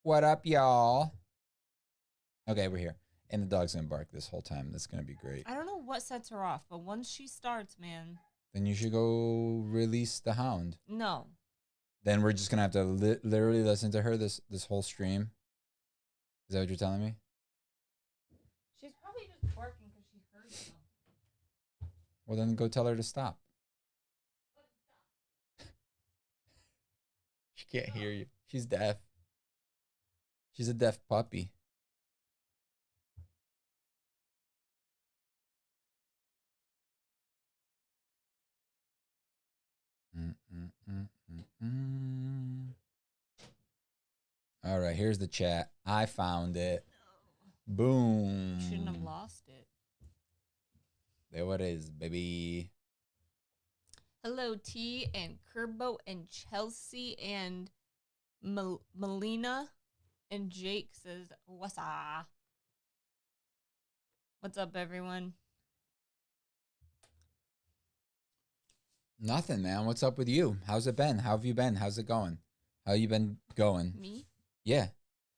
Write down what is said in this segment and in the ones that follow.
What up, y'all? Okay, we're here. And the dog's gonna bark this whole time. That's gonna be great. I don't know what sets her off, but once she starts, man. Then you should go release the hound. No. Then we're just gonna have to literally listen to her this whole stream. Is that what you're telling me? She's probably just barking because she heard something. Well, then go tell her to stop. She can't hear you. She's deaf. She's a deaf puppy. All right, here's the chat. I found it. No. Boom. Shouldn't have lost it. There it is, baby. Hello, T and Kerbo and Chelsea and Melina and Jake says, what's up? What's up, everyone? Nothing, man. What's up with you? How's it been? How have you been? How's it going? How you been going? Me? Yeah.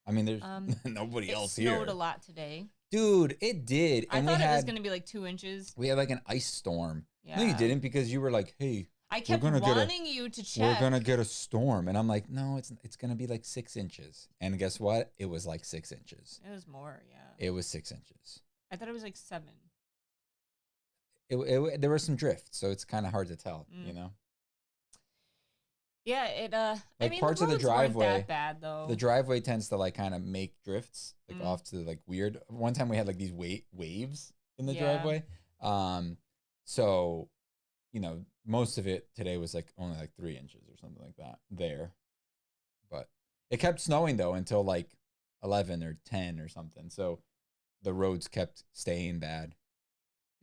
I mean, there's nobody else here. It snowed a lot today. Dude, it did. I thought it was going to be like 2 inches. We had like an ice storm. Yeah. No, you didn't, because you were like, hey. I kept wanting you to check. We're going to get a storm. And I'm like, no, it's going to be like 6 inches. And guess what? It was like 6 inches. It was more, yeah. It was 6 inches. I thought it was like 7. There were some drifts, so it's kind of hard to tell, you know? Yeah, it like I mean, parts the of the driveway weren't that bad though. The driveway tends to like kind of make drifts like off to like weird. One time we had like these waves in the driveway. So, you know, most of it today was like only like 3 inches or something like that there. But it kept snowing though until like 11 or 10 or something. So the roads kept staying bad.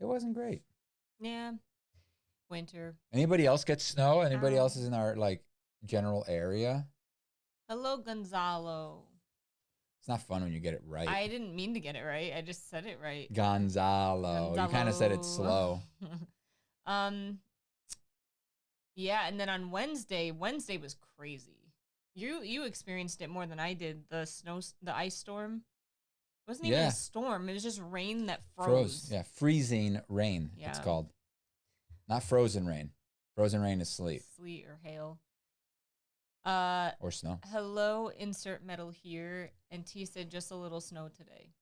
It wasn't great. Yeah. Winter. Anybody else get snow? Anybody else is in our like general area? Hello, Gonzalo. It's not fun when you get it right. I didn't mean to get it right. I just said it right. Gonzalo. You kind of said it slow. Yeah, and then on Wednesday was crazy. You experienced it more than I did. The ice storm. It wasn't even a storm. It was just rain that froze. Yeah, freezing rain. Yeah. It's called. Not frozen rain. Frozen rain is sleet. Sleet or hail. Or snow. Hello, insert metal here. And T said just a little snow today.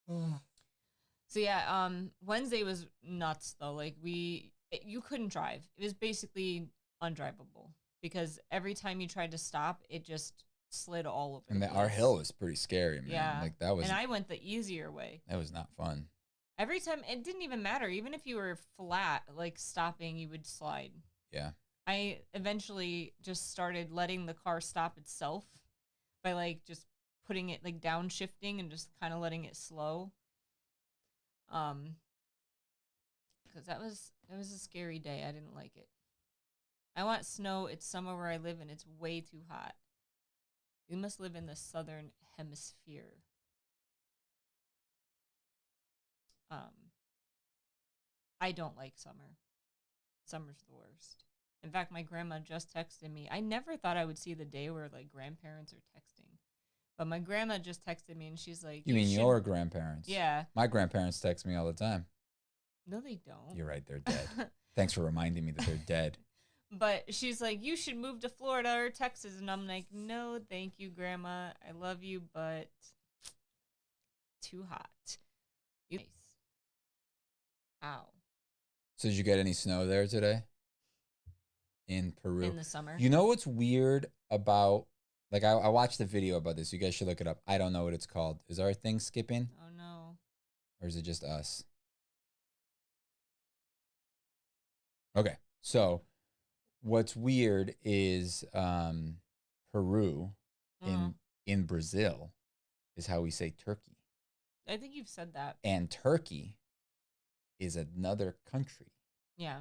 So yeah, Wednesday was nuts though. Like you couldn't drive. It was basically undrivable because every time you tried to stop, it just slid all over. And our hill was pretty scary, man. Yeah. Like that was. And I went the easier way. That was not fun. Every time, it didn't even matter. Even if you were flat, like stopping, you would slide. Yeah. I eventually just started letting the car stop itself by like just putting it like downshifting and just kind of letting it slow. Because that was a scary day. I didn't like it. I want snow. It's summer where I live and it's way too hot. You must live in the southern hemisphere. I don't like summer. Summer's the worst. In fact, my grandma just texted me. I never thought I would see the day where like grandparents are texting. But my grandma just texted me and she's like, You mean your grandparents? Yeah. My grandparents text me all the time. No, they don't. You're right, they're dead. Thanks for reminding me that they're dead. But she's like, you should move to Florida or Texas. And I'm like, no, thank you, Grandma. I love you, but too hot. Nice. Ow. So did you get any snow there today? In Peru? In the summer. You know what's weird about, like I watched a video about this. You guys should look it up. I don't know what it's called. Is our thing skipping? Oh, no. Or is it just us? Okay. So what's weird is Peru in Brazil is how we say turkey. I think you've said that. And Turkey is another country. Yeah.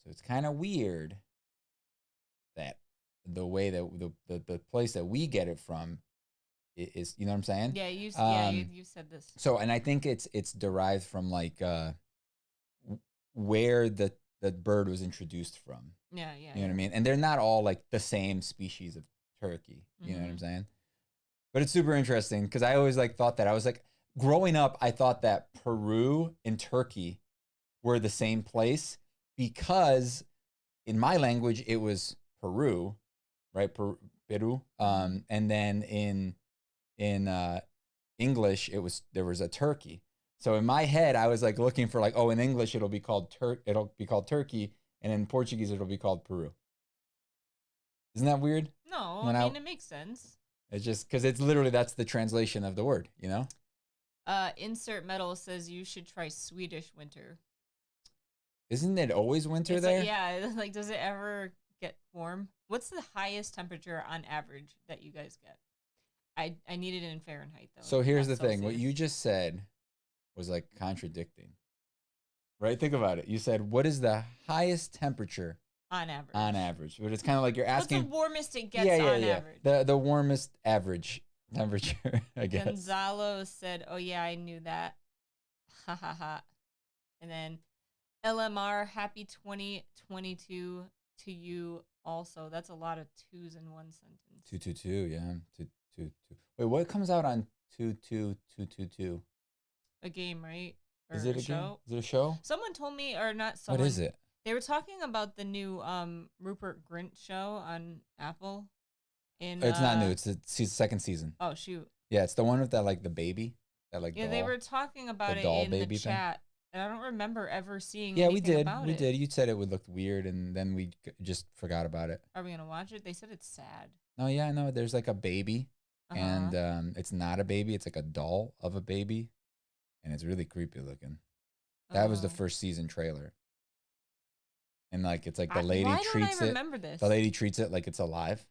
So it's kind of weird that the way that the place that we get it from is, you know what I'm saying? Yeah, you said this. So, and I think it's derived from like where the bird was introduced from. Yeah, yeah. You know what I mean? And they're not all like the same species of Turkey. You know what I'm saying? But it's super interesting because I always like thought that. I was like, growing up, I thought that Peru and Turkey were the same place because in my language it was Peru, right? Peru. And then in English there was a Turkey. So in my head I was like looking for like, oh, in English it'll be called Turkey, and in Portuguese it'll be called Peru. Isn't that weird? No, I mean it makes sense. It's just because it's literally that's the translation of the word, you know? Insert Metal says you should try Swedish winter. Isn't it always winter there? Yeah, like does it ever get warm? What's the highest temperature on average that you guys get? I need it in Fahrenheit though. So here's the thing. What you just said was like contradicting. Right? Think about it. You said, what is the highest temperature on average? On average. But it's kind of like you're asking. What's the warmest it gets on average? The warmest average temperature, I guess. Gonzalo said, oh yeah, I knew that. Ha ha ha. And then LMR, happy 2022 to you also. That's a lot of twos in one sentence. 222, yeah. 222. Wait, what comes out on 22222? A game, right? Or is it a show? Game? Is it a show? Someone told me, or not someone. What is it? They were talking about the new Rupert Grint show on Apple. It's not new. It's the second season. Oh shoot! Yeah, it's the one with that like the baby, that like. Yeah, doll, they were talking about it in the chat, and I don't remember ever seeing. Yeah, we did. About we did. You said it would look weird, and then we just forgot about it. Are we gonna watch it? They said it's sad. No, yeah, I know. There's like a baby, and it's not a baby. It's like a doll of a baby, and it's really creepy looking. That was the first season trailer. And like it's like the lady treats it. The lady treats it like it's alive.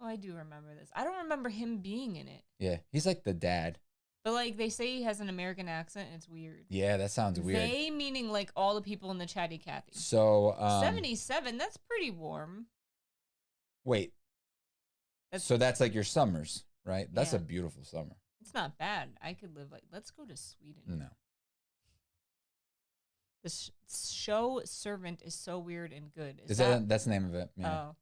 Oh, I do remember this. I don't remember him being in it. Yeah, he's like the dad. But like they say he has an American accent and it's weird. Yeah, that sounds weird. They meaning like all the people in the Chatty Cathy. So 77, that's pretty warm. Wait. So that's like your summers, right? That's a beautiful summer. It's not bad. I could live like, let's go to Sweden. No. The show Servant is so weird and good. That's the name of it. Yeah. Oh.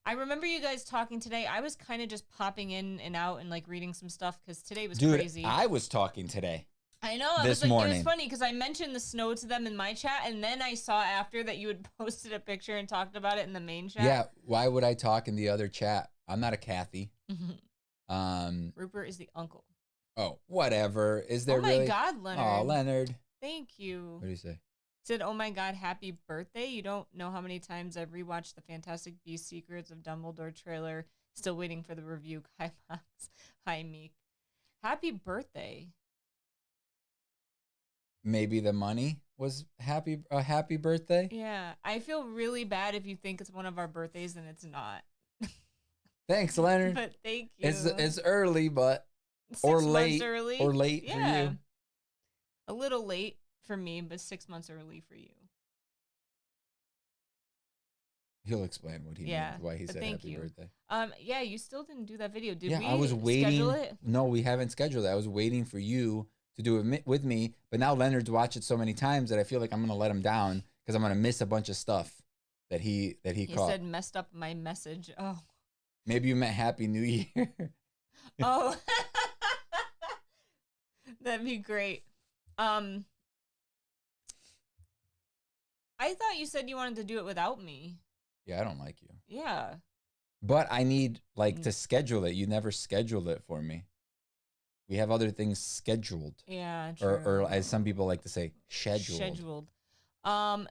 I remember you guys talking today. I was kind of just popping in and out and like reading some stuff because today was crazy. I was talking today. I know. This morning. It was funny because I mentioned the snow to them in my chat, and then I saw after that you had posted a picture and talked about it in the main chat. Yeah. Why would I talk in the other chat? I'm not a Kathy. Rupert is the uncle. Oh, whatever. Is there really? Oh my God, Leonard. Oh, Leonard. Thank you. What do you say? Said, oh my God, happy birthday. You don't know how many times I've rewatched the Fantastic Beasts Secrets of Dumbledore trailer. Still waiting for the review. Hi, Max. Hi, Meek. Happy birthday. Maybe the money was a happy birthday? Yeah. I feel really bad if you think it's one of our birthdays and it's not. Thanks, Leonard. But thank you. It's early, but 6 or months late early. Or late for you. A little late for me, but 6 months early for you. He'll explain what he means, why he said happy birthday. Yeah, you still didn't do that video. Did we I was waiting. Schedule it? No, we haven't scheduled it. I was waiting for you to do it with me, but now Leonard's watched it so many times that I feel like I'm going to let him down because I'm going to miss a bunch of stuff that he caught. He said messed up my message. Oh. Maybe you meant Happy New Year. Oh. That'd be great. I thought you said you wanted to do it without me. Yeah, I don't like you. Yeah. But I need to schedule it. You never scheduled it for me. We have other things scheduled. Yeah, true. Or as some people like to say, scheduled.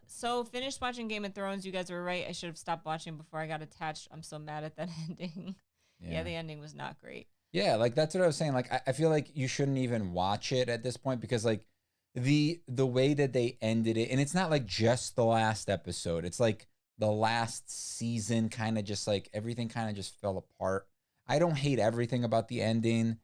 So finished watching Game of Thrones. You guys were right. I should have stopped watching before I got attached. I'm so mad at that ending. Yeah, the ending was not great. Yeah, like that's what I was saying. Like I feel like you shouldn't even watch it at this point because like the way that they ended it, and it's not like just the last episode. It's like the last season kind of just like everything kind of just fell apart. I don't hate everything about the ending,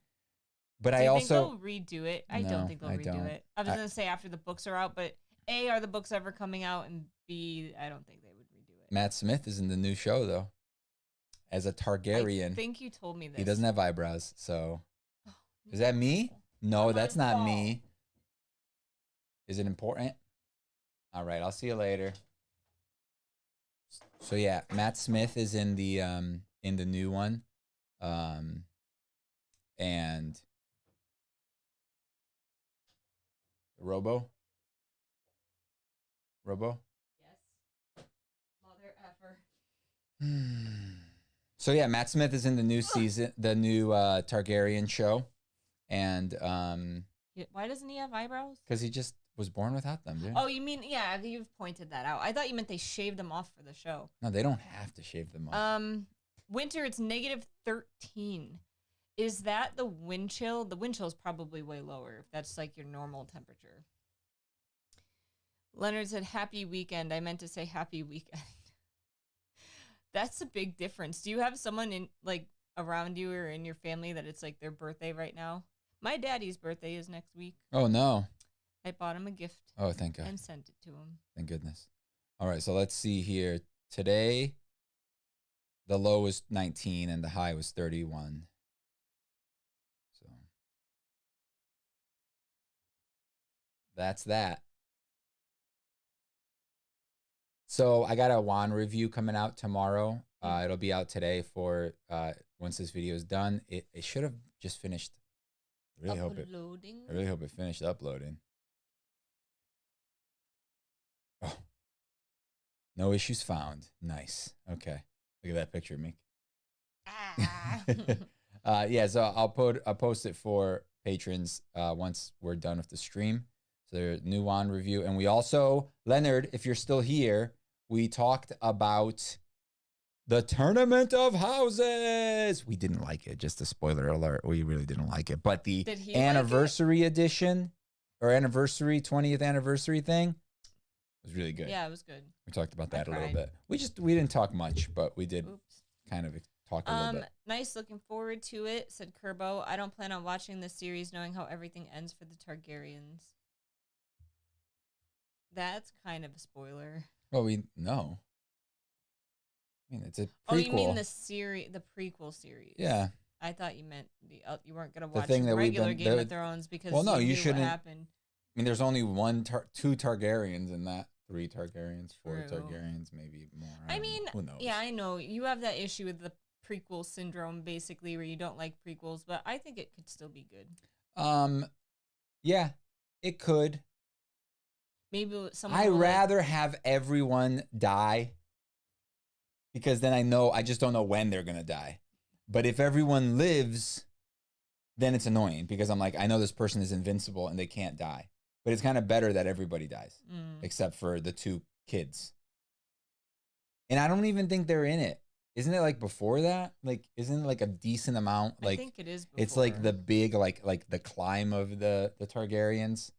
but Do I you also think they'll redo it. I don't think they'll redo it. I was gonna say after the books are out, but A, are the books ever coming out, and B, I don't think they would redo it. Matt Smith is in the new show though, as a Targaryen. I think you told me this. He doesn't have eyebrows, so is that me? No, that's not me. Is it important? All right, I'll see you later. So yeah, Matt Smith is in the in the new one. And Robo. Yes. Mother effer. So yeah, Matt Smith is in the new season, the new Targaryen show, and Why doesn't he have eyebrows? because he just was born without them, dude. Oh, you mean, yeah, you've pointed that out. I thought you meant they shaved them off for the show. No, they don't have to shave them off. Winter, it's -13. Is that the wind chill? The wind chill is probably way lower if that's like your normal temperature. Leonard said, happy weekend. I meant to say happy weekend. That's a big difference. Do you have someone in like around you or in your family that it's like their birthday right now? My daddy's birthday is next week. Oh, no. I bought him a gift. Oh, thank God. And sent it to him. Thank goodness. All right, so let's see here. Today, the low was 19 and the high was 31. So that's that. So I got a wand review coming out tomorrow. It'll be out today for once this video is done. It should have just finished. I really hope it finished uploading. Oh, no issues found. Nice. Okay, look at that picture, Meek. Yeah, so I'll post it for patrons once we're done with the stream. So there's new wand review, and we also, Leonard, if you're still here, we talked about the Tournament of Houses. We didn't like it. Just a spoiler alert. We really didn't like it. But the anniversary edition or 20th anniversary thing was really good. Yeah, it was good. We talked about that a little bit. We didn't talk much, but we did kind of talk a little bit. Nice. Looking forward to it, said Kerbo. I don't plan on watching this series knowing how everything ends for the Targaryens. That's kind of a spoiler. Well, we know. I mean, it's a prequel. Oh, you mean the prequel series? Yeah. I thought you meant you weren't gonna watch thing that regular Game of Thrones because you knew shouldn't. What happened. I mean, there's only two Targaryens in that. 3 Targaryens, 4 Targaryens, maybe more. I mean, who knows? Yeah, I know you have that issue with the prequel syndrome, basically, where you don't like prequels, but I think it could still be good. Yeah, it could. Maybe someone. I'd rather have everyone die because then I just don't know when they're gonna die. But if everyone lives, then it's annoying because I'm like, I know this person is invincible and they can't die. But it's kind of better that everybody dies, except for the 2 kids. And I don't even think they're in it. Isn't it like before that? Like, isn't it like a decent amount? Like, I think it is before. It's like the big, like the climb of the Targaryens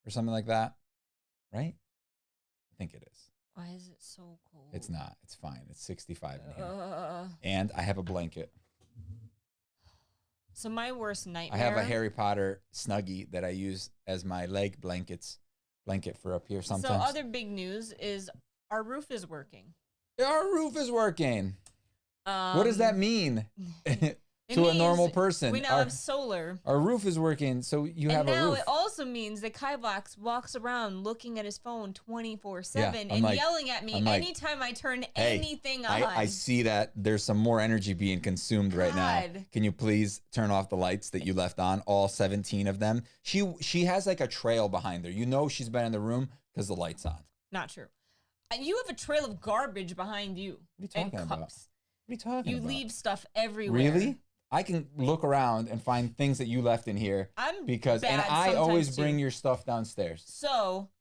or something like that, right? I think it is. Why is it so cold? It's not. It's fine. It's 65 in here. And I have a blanket. So my worst nightmare. I have a Harry Potter Snuggie that I use as my leg blanket for up here sometimes. So other big news is our roof is working. Our roof is working. What does that mean to a normal person? We now have solar. Our roof is working, so you have a roof. And now it also means that Kivox walks around looking at his phone 24/7 and yelling at me anytime I turn anything on. I see that there's some more energy being consumed right now. Can you please turn off the lights that you left on, all 17 of them? She has like a trail behind her. You know she's been in the room because the light's on. Not true. And you have a trail of garbage behind you. What are you talking about? What are you talking about? You leave stuff everywhere. Really? I can look around and find things that you left in here. I always bring your stuff downstairs. So,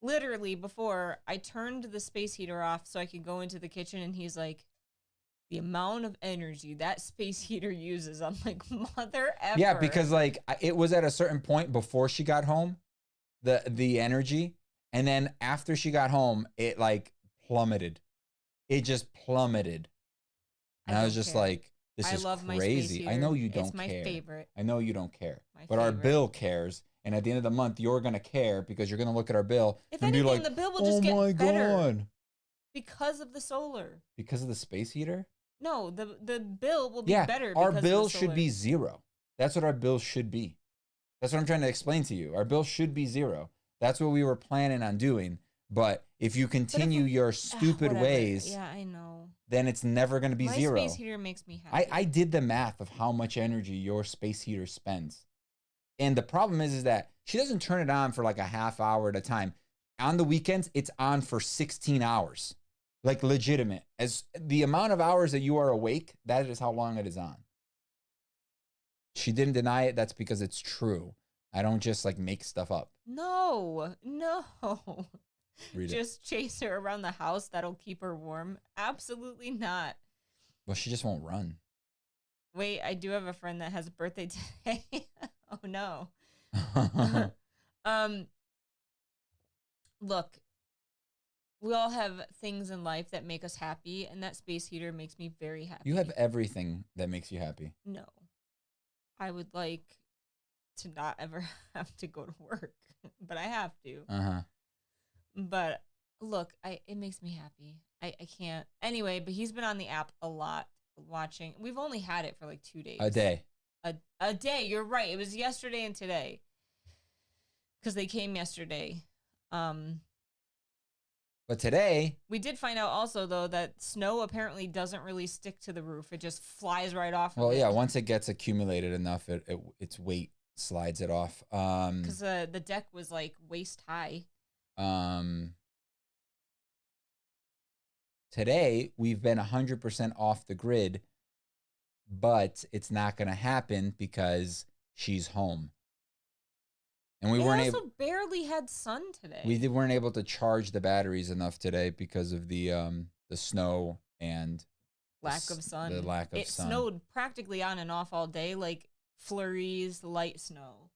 literally before I turned the space heater off so I could go into the kitchen, and he's like, the amount of energy that space heater uses. I'm like, mother effer. Yeah, because like it was at a certain point before she got home, the energy, and then after she got home, it like plummeted. It just plummeted. And I was just like, this is crazy. I know you don't care. It's my favorite. I know you don't care. But our bill cares. And at the end of the month, you're going to care because you're going to look at our bill and be like, the bill will just get better. Because of the solar. Because of the space heater? No, the bill will be better. Our bill should be 0. That's what our bill should be. That's what I'm trying to explain to you. Our bill should be 0. That's what we were planning on doing. But if you continue your stupid whatever. ways, Yeah, I know. then it's never going to be My zero. space heater makes me happy. I did the math of how much energy your space heater spends. And the problem is that she doesn't turn it on for like a half hour at a time. On the weekends, it's on for 16 hours. Like legitimate. As the amount of hours that you are awake, that is how long it is on. She didn't deny it. That's because it's true. I don't just like make stuff up. No. Read it. Just chase her around the house. That'll keep her warm. Absolutely not. Well, she just won't run. Wait, I do have a friend that has a birthday today. Oh no. Look, we all have things in life that make us happy, and that space heater makes me very happy. You have everything that makes you happy. No. I would like to not ever have to go to work, but I have to. Uh-huh. But look, it makes me happy. I can't. Anyway, but he's been on the app a lot watching. We've only had it for like 2 days. A day. A day. You're right. It was yesterday and today. Because they came yesterday. But today, we did find out also though that snow apparently doesn't really stick to the roof. It just flies right off. Well, yeah, once it gets accumulated enough, its weight slides it off. Because the deck was like waist high. Today we've been 100% off the grid, but it's not going to happen because she's home. And we weren't able. Barely had sun today. We weren't able to charge the batteries enough today because of the snow and lack of sun. The lack of sun. It snowed practically on and off all day, like flurries, light snow.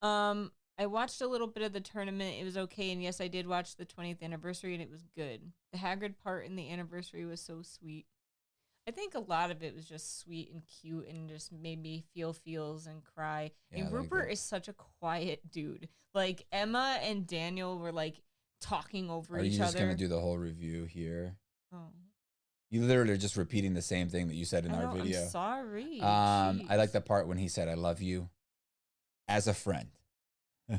I watched a little bit of the tournament. It was okay, and yes, I did watch the 20th anniversary, and it was good. The Hagrid part in the anniversary was so sweet. I think a lot of it was just sweet and cute and just made me feel feels and cry. Yeah, and Rupert is such a quiet dude. Like, Emma and Daniel were, like, talking over each other. Are you just going to do the whole review here? Oh. You literally are just repeating the same thing that you said in our video. I'm sorry. I like the part when he said, "I love you as a friend."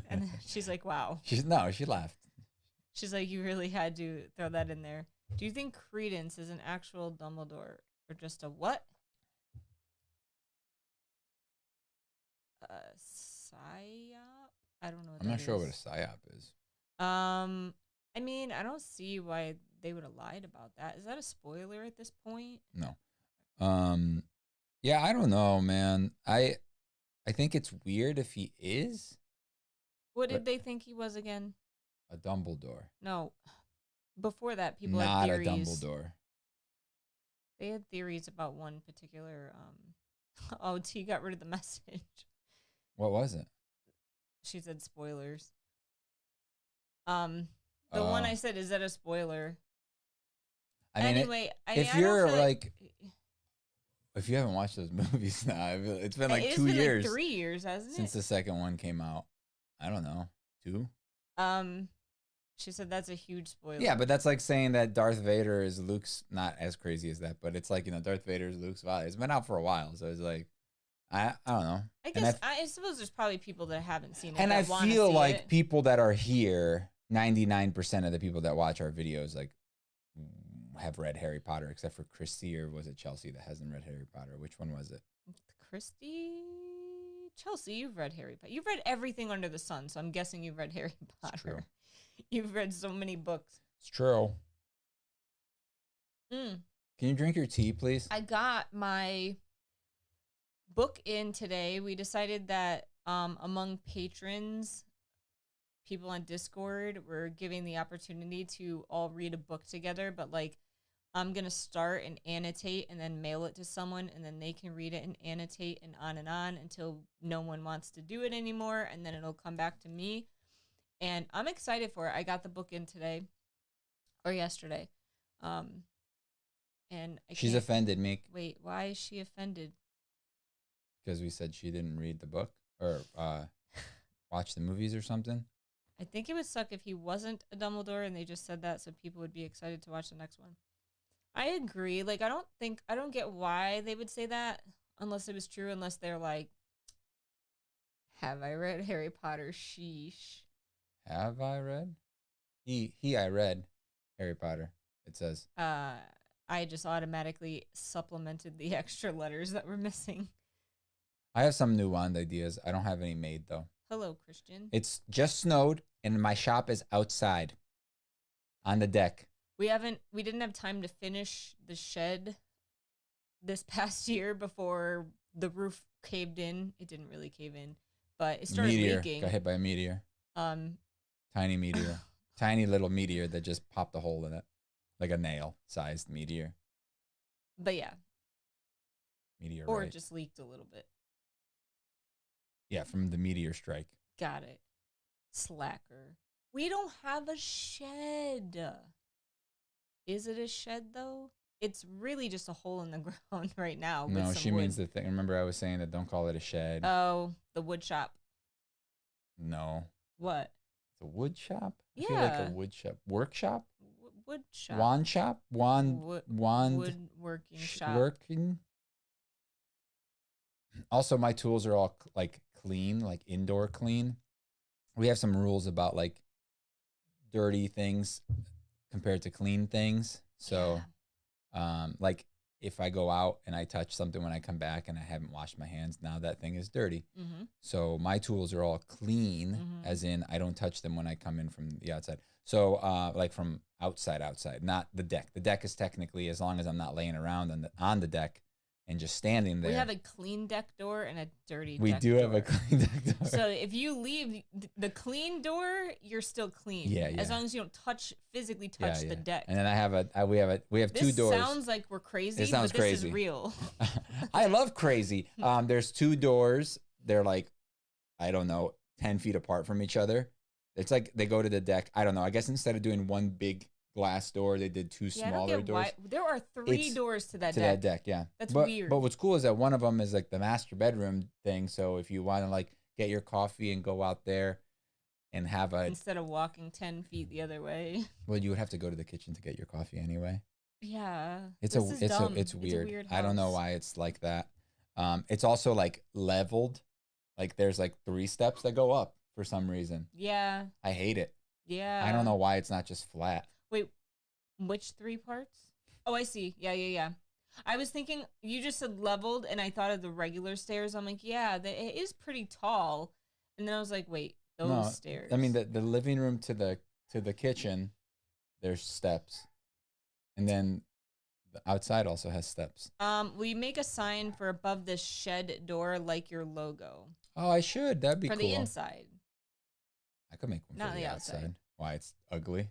And she's like, wow. She laughed. She's like, you really had to throw that in there. Do you think Credence is an actual Dumbledore or just a what? Psyop? I don't know what I'm not sure what a psyop is. I mean, I don't see why they would have lied about that. Is that a spoiler at this point? No. Yeah, I don't know, man. I think it's weird if he is. What did they think he was again? A Dumbledore. No. Before that, people not had theories. Not a Dumbledore. They had theories about one particular. Oh, T got rid of the message. What was it? She said spoilers. The one I said, is that a spoiler? I mean, anyway, if you're like, if you haven't watched those movies now, it's been like 2 years. Like 3 years, hasn't it? Since the second one came out. I don't know. 2? She said that's a huge spoiler. Yeah, but that's like saying that Darth Vader is Luke's, not as crazy as that, but it's like, Darth Vader is Luke's father. It's been out for a while, so it's like, I don't know. I guess, I suppose there's probably people that haven't seen it. And I feel like people that are here, 99% of the people that watch our videos, like, have read Harry Potter, except for Christy, or was it Chelsea that hasn't read Harry Potter? Which one was it? Christy? Chelsea, you've read Harry Potter. You've read everything under the sun, so I'm guessing you've read Harry Potter. It's true. You've read so many books. It's true. Can you drink your tea, please? I got my book in today. We decided that among patrons, people on Discord, we're giving the opportunity to all read a book together, but like, I'm going to start and annotate and then mail it to someone, and then they can read it and annotate and on until no one wants to do it anymore, and then it'll come back to me. And I'm excited for it. I got the book in today or yesterday. And she's offended, Meek. Wait, why is she offended? Because we said she didn't read the book or watch the movies or something. I think it would suck if he wasn't a Dumbledore and they just said that so people would be excited to watch the next one. I agree. Like, I don't get why they would say that unless it was true, unless they're like, have I read Harry Potter? Sheesh. Have I read? I read Harry Potter. It says. I just automatically supplemented the extra letters that were missing. I have some new wand ideas. I don't have any made though. Hello, Christian. It's just snowed and my shop is outside on the deck. We didn't have time to finish the shed this past year before the roof caved in. It didn't really cave in, but it started leaking. Got hit by a meteor. Tiny meteor. Tiny little meteor that just popped a hole in it. Like a nail-sized meteor. But yeah. Meteor. Or it just leaked a little bit. Yeah, from the meteor strike. Got it. Slacker. We don't have a shed. Is it a shed, though? It's really just a hole in the ground right now. No, with she wood. means the thing. Remember I was saying that don't call it a shed. Oh, the wood shop. No. What? It's a wood shop? Yeah. I feel like a wood shop. Workshop? Wood shop. Wand shop? Wand. Woodworking shop. Working. Also, my tools are all like clean, like indoor clean. We have some rules about like dirty things compared to clean things. So, like if I go out and I touch something when I come back and I haven't washed my hands, now that thing is dirty. Mm-hmm. So my tools are all clean, as in I don't touch them when I come in from the outside. So like from outside, not the deck. The deck is technically, as long as I'm not laying around on the deck and just standing there. We have a clean deck door and a dirty we deck do door. Have a clean deck door. So if you leave the clean door, you're still clean. Yeah. As long as you don't physically touch the deck. And then we have two doors. This sounds like we're crazy, it sounds but crazy. This is real. I love crazy. There's two doors. They're like, I don't know, 10 feet apart from each other. It's like they go to the deck. I don't know. I guess instead of doing one big glass door, they did two smaller doors. There are three doors to that deck. That deck, yeah. That's weird. But what's cool is that one of them is like the master bedroom thing. So if you want to like get your coffee and go out there and have instead of walking 10 feet the other way. Well, you would have to go to the kitchen to get your coffee anyway. Yeah. It's weird. It's a weird I don't know why it's like that. It's also like leveled. Like there's like 3 steps that go up for some reason. Yeah. I hate it. Yeah. I don't know why it's not just flat. Wait, which 3 parts? Oh, I see. Yeah. I was thinking, you just said leveled, and I thought of the regular stairs. I'm like, yeah, it is pretty tall. And then I was like, wait, those stairs. I mean, the living room to the kitchen, there's steps. And then the outside also has steps. Will you make a sign for above the shed door like your logo? Oh, I should. That'd be cool. For the inside. I could make one Not for the outside. Why? It's ugly?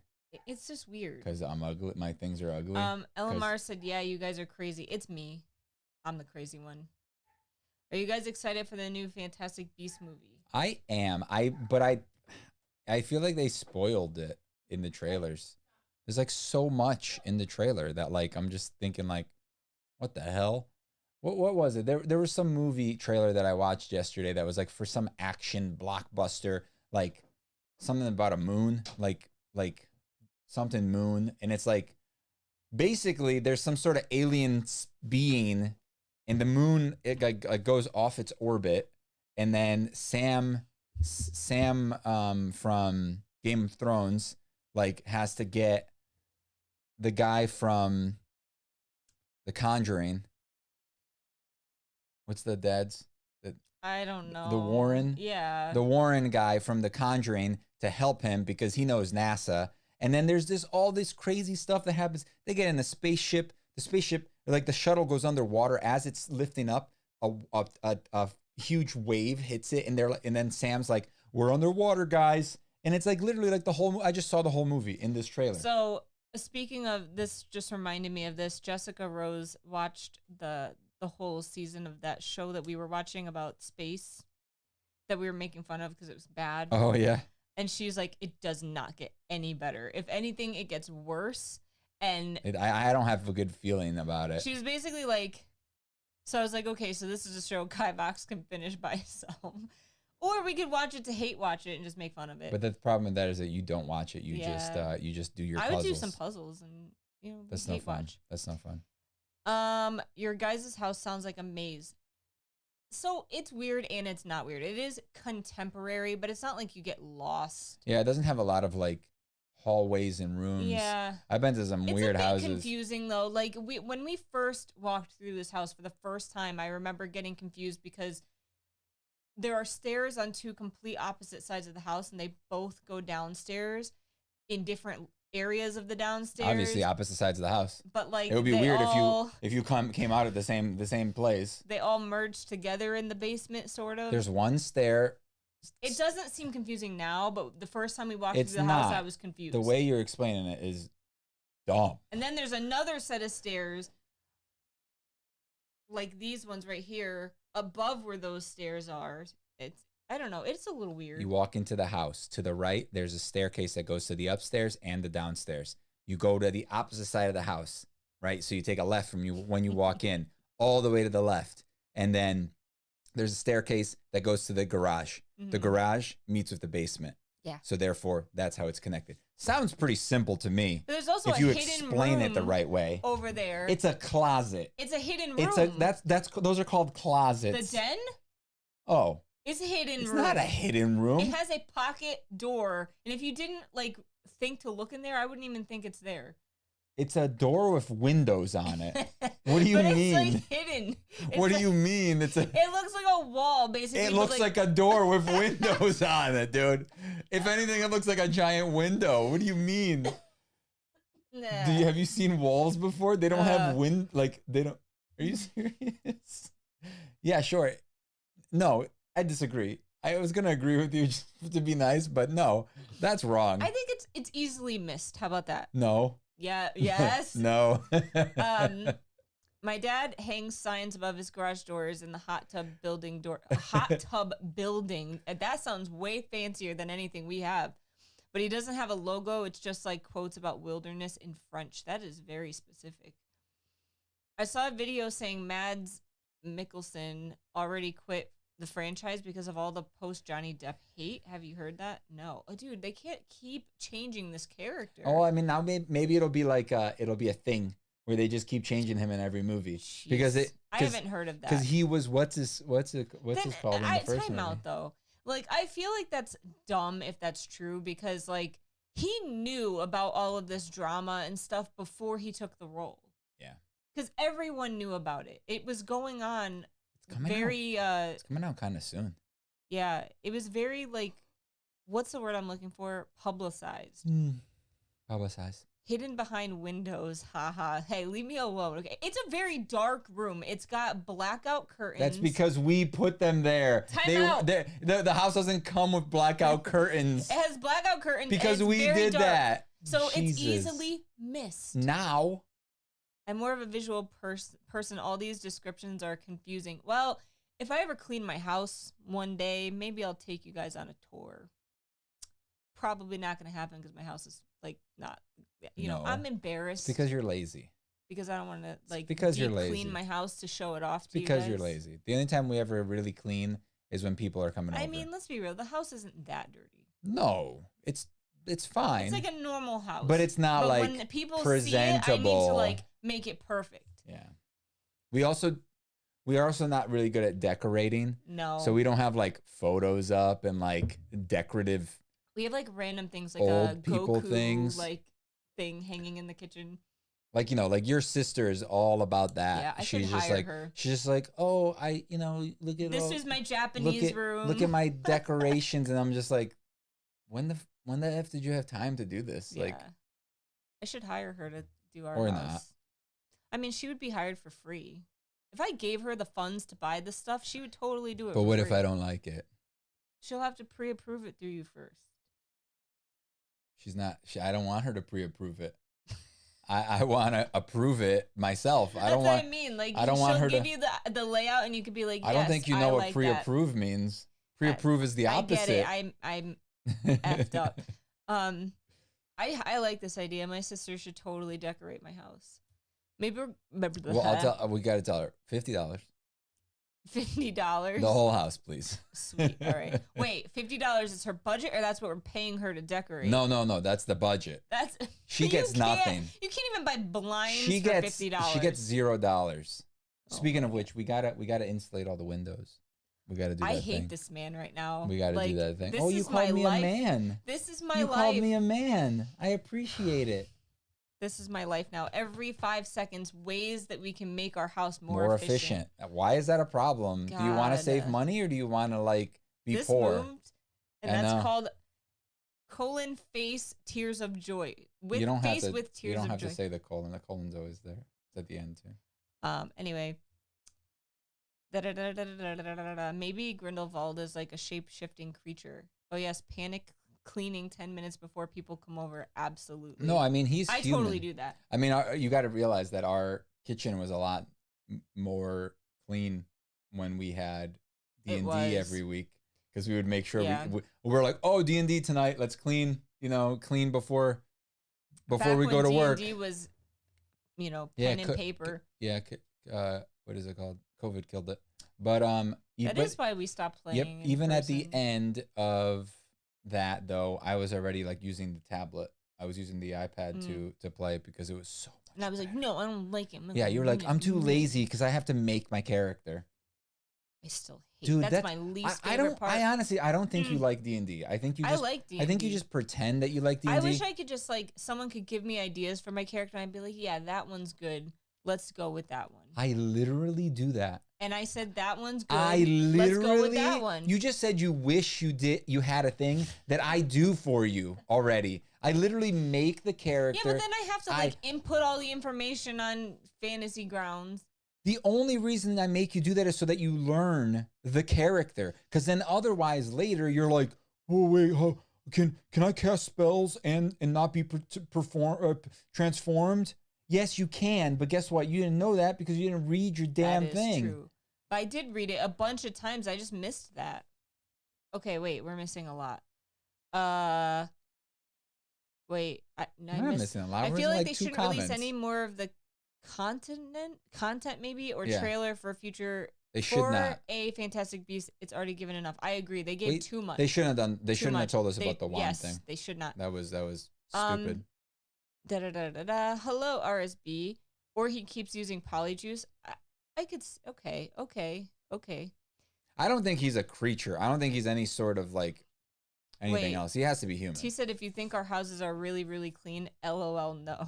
It's just weird. Because I'm ugly. My things are ugly. Elamar said, yeah, you guys are crazy. It's me. I'm the crazy one. Are you guys excited for the new Fantastic Beasts movie? I am. But I feel like they spoiled it in the trailers. There's like so much in the trailer that like I'm just thinking like, what the hell? What was it? There was some movie trailer that I watched yesterday that was like for some action blockbuster, like something about a moon, like something moon, and it's like basically there's some sort of alien being, and the moon it like goes off its orbit, and then Sam from Game of Thrones like has to get the guy from The Conjuring. What's the dad's? I don't know. The Warren? Yeah. The Warren guy from The Conjuring to help him because he knows NASA. And then there's all this crazy stuff that happens. They get in the spaceship. The spaceship, like the shuttle goes underwater as it's lifting up. A huge wave hits it, and then Sam's like, "We're underwater, guys." And it's like literally like the whole. I just saw the whole movie in this trailer. So speaking of this, just reminded me of this. Jessica Rose watched the whole season of that show that we were watching about space that we were making fun of because it was bad. Oh, yeah. And she's like, it does not get any better. If anything, it gets worse. And I don't have a good feeling about it. She was basically like, so I was like, okay, so this is a show Kivox can finish by himself. Or we could watch it to hate watch it and just make fun of it. But the problem with that is that you don't watch it. You just do your puzzles. I would do some puzzles and that's no fun. That's not fun. Your guys' house sounds like a maze. So it's weird and it's not weird. It is contemporary, but it's not like you get lost. Yeah, it doesn't have a lot of like hallways and rooms. Yeah. I've been to some weird houses. It's a bit confusing though. Like when we first walked through this house for the first time, I remember getting confused because there are stairs on two complete opposite sides of the house, and they both go downstairs in different areas of the downstairs. Obviously, opposite sides of the house. But like, it would be weird if you came out at the same place. They all merged together in the basement, sort of. There's one stair. It doesn't seem confusing now, but the first time we walked through the house, I was confused. The way you're explaining it is dumb. And then there's another set of stairs, like these ones right here, above where those stairs are. I don't know. It's a little weird. You walk into the house. To the right, there's a staircase that goes to the upstairs and the downstairs. You go to the opposite side of the house, right? So you take a left from when you walk in, all the way to the left. And then there's a staircase that goes to the garage. Mm-hmm. The garage meets with the basement. Yeah. So therefore, that's how it's connected. Sounds pretty simple to me. But there's also if you explain it the right way. Over there. It's a closet. It's a hidden room. Those are called closets. The den? Oh. It's a hidden room. It's not a hidden room. It has a pocket door, and if you didn't like think to look in there, I wouldn't even think it's there. It's a door with windows on it. What do you mean? It's like hidden. What do you mean? It looks like a wall, basically. It looks like a door with windows on it, dude. If anything, it looks like a giant window. What do you mean? Nah. Have you seen walls before? They don't have they don't. Are you serious? Yeah, sure. No, I disagree. I was gonna agree with you just to be nice, but no, that's wrong. I think it's easily missed. How about that? No. Yeah. Yes. No. My dad hangs signs above his garage doors in the hot tub building door. Hot tub building. That sounds way fancier than anything we have. But he doesn't have a logo. It's just like quotes about wilderness in French. That is very specific. I saw a video saying Mads Mikkelsen already quit the franchise because of all the post Johnny Depp hate. Have you heard that? No. Oh, dude, they can't keep changing this character. Oh, I mean, now maybe it'll be like it'll be a thing where they just keep changing him in every movie. Jeez. Because I haven't heard of that. Because he was what's his called in the first time movie? out though. Like, I feel like that's dumb if that's true, because like he knew about all of this drama and stuff before he took the role. Yeah. Because everyone knew about it. It was going on. It's coming out kind of soon. Yeah, it was very like, what's the word I'm looking for? Publicized. Publicized. Hidden behind windows. Haha. Hey, leave me alone. Okay. It's a very dark room. It's got blackout curtains. That's because we put them there. The house doesn't come with blackout curtains. It has blackout curtains because we did dark. That. So it's easily missed. Now. I'm more of a visual person. All these descriptions are confusing. Well, if I ever clean my house one day, maybe I'll take you guys on a tour. Probably not going to happen because my house is like not, you know, I'm embarrassed. It's because you're lazy. Because I don't want to like you're lazy. Clean my house to show it off to you because guys. You're lazy. The only time we ever really clean is when people are coming over. I mean, let's be real. The house isn't that dirty. No, it's fine. It's like a normal house. But it's not like when people presentable. See it, I need to like make it perfect. Yeah. We are also not really good at decorating. No. So we don't have like photos up and like decorative. We have like random things like old a people Goku things like thing hanging in the kitchen. Like, you know, like your sister is all about that. Yeah, I she's should just hire like her. She's just like, oh, look at this is my Japanese room. Look at my decorations, and I'm just like, when the F did you have time to do this? Yeah. Like, I should hire her to do our or house. not. I mean, she would be hired for free. If I gave her the funds to buy the stuff, she would totally do it. But what free. if I don't like it? She'll have to pre-approve it through you first. I don't want her to pre-approve it. I want to approve it myself. That's what I mean. Like, I don't want her to give you the layout, and you could be like, yes, I don't think you know what pre-approve means. Pre-approve is the opposite. I get it. I'm effed up. I like this idea. My sister should totally decorate my house. Maybe we got to tell her $50. $50. The whole house, please. Sweet. All right. Wait, $50 is her budget, or that's what we're paying her to decorate? No. That's the budget. She gets nothing. You can't even buy blinds for $50. She gets $0. Speaking of which, we gotta insulate all the windows. We got to do I that hate thing. this man right now. We got to do that thing. This Oh, you is my called me life. a man. This is my You life. called me a man. I appreciate it. This is my life now. Every 5 seconds, ways that we can make our house more efficient. Why is that a problem? Do you want to save God. money or do you want to like be This poor? moved, and that's called colon face tears of joy. With you don't face have to. with tears You don't of have joy. to say the colon. The colon's always there. It's at the end too. Anyway. Maybe Grindelwald is like a shape-shifting creature. Oh yes, panic cleaning 10 minutes before people come over. Absolutely. No, I mean I human. totally do that. I mean, you got to realize that our kitchen was a lot more clean when we had D&D every week, because we would make sure we're like, oh, D&D tonight, let's clean. Clean before Back we go to work. D&D was, pen and paper. What is it called? COVID killed it. But that is why we stopped playing. Yep. Even at the end of that, though, I was already like using the tablet. I was using the iPad to play because it was so much. And I was like, no, I don't like it. Yeah, you were like, I'm too lazy because I have to make my character. I still hate that's my least favorite part. I honestly, I don't think you like D&D. I think you just, I like D&D. I think you just pretend that you like D&D. I wish I could just someone could give me ideas for my character and I'd be like, yeah, that one's good. Let's go with that one. I literally do that. And I said, that one's good. Let's go with that one. You just said you wish you had a thing that I do for you already. I literally make the character. Yeah, but then I have to input all the information on Fantasy Grounds. The only reason I make you do that is so that you learn the character. Because then otherwise later you're like, oh wait, can I cast spells and not be transformed? Yes, you can, but guess what? You didn't know that because you didn't read your damn thing. That is true. But I did read it a bunch of times. I just missed that. Okay, wait, we're missing a lot. Wait, we're not missing a lot. I feel like they shouldn't release any more of the content maybe, or trailer for future. They should not. A Fantastic Beasts, it's already given enough. I agree. They gave too much. They shouldn't have done. They shouldn't have told us about the wand thing. Yes, they should not. That was stupid. Hello, RSB. Or he keeps using polyjuice. I could. Okay. I don't think he's a creature. I don't think he's any sort of anything else. He has to be human. He said, if you think our houses are really, really clean, LOL, no.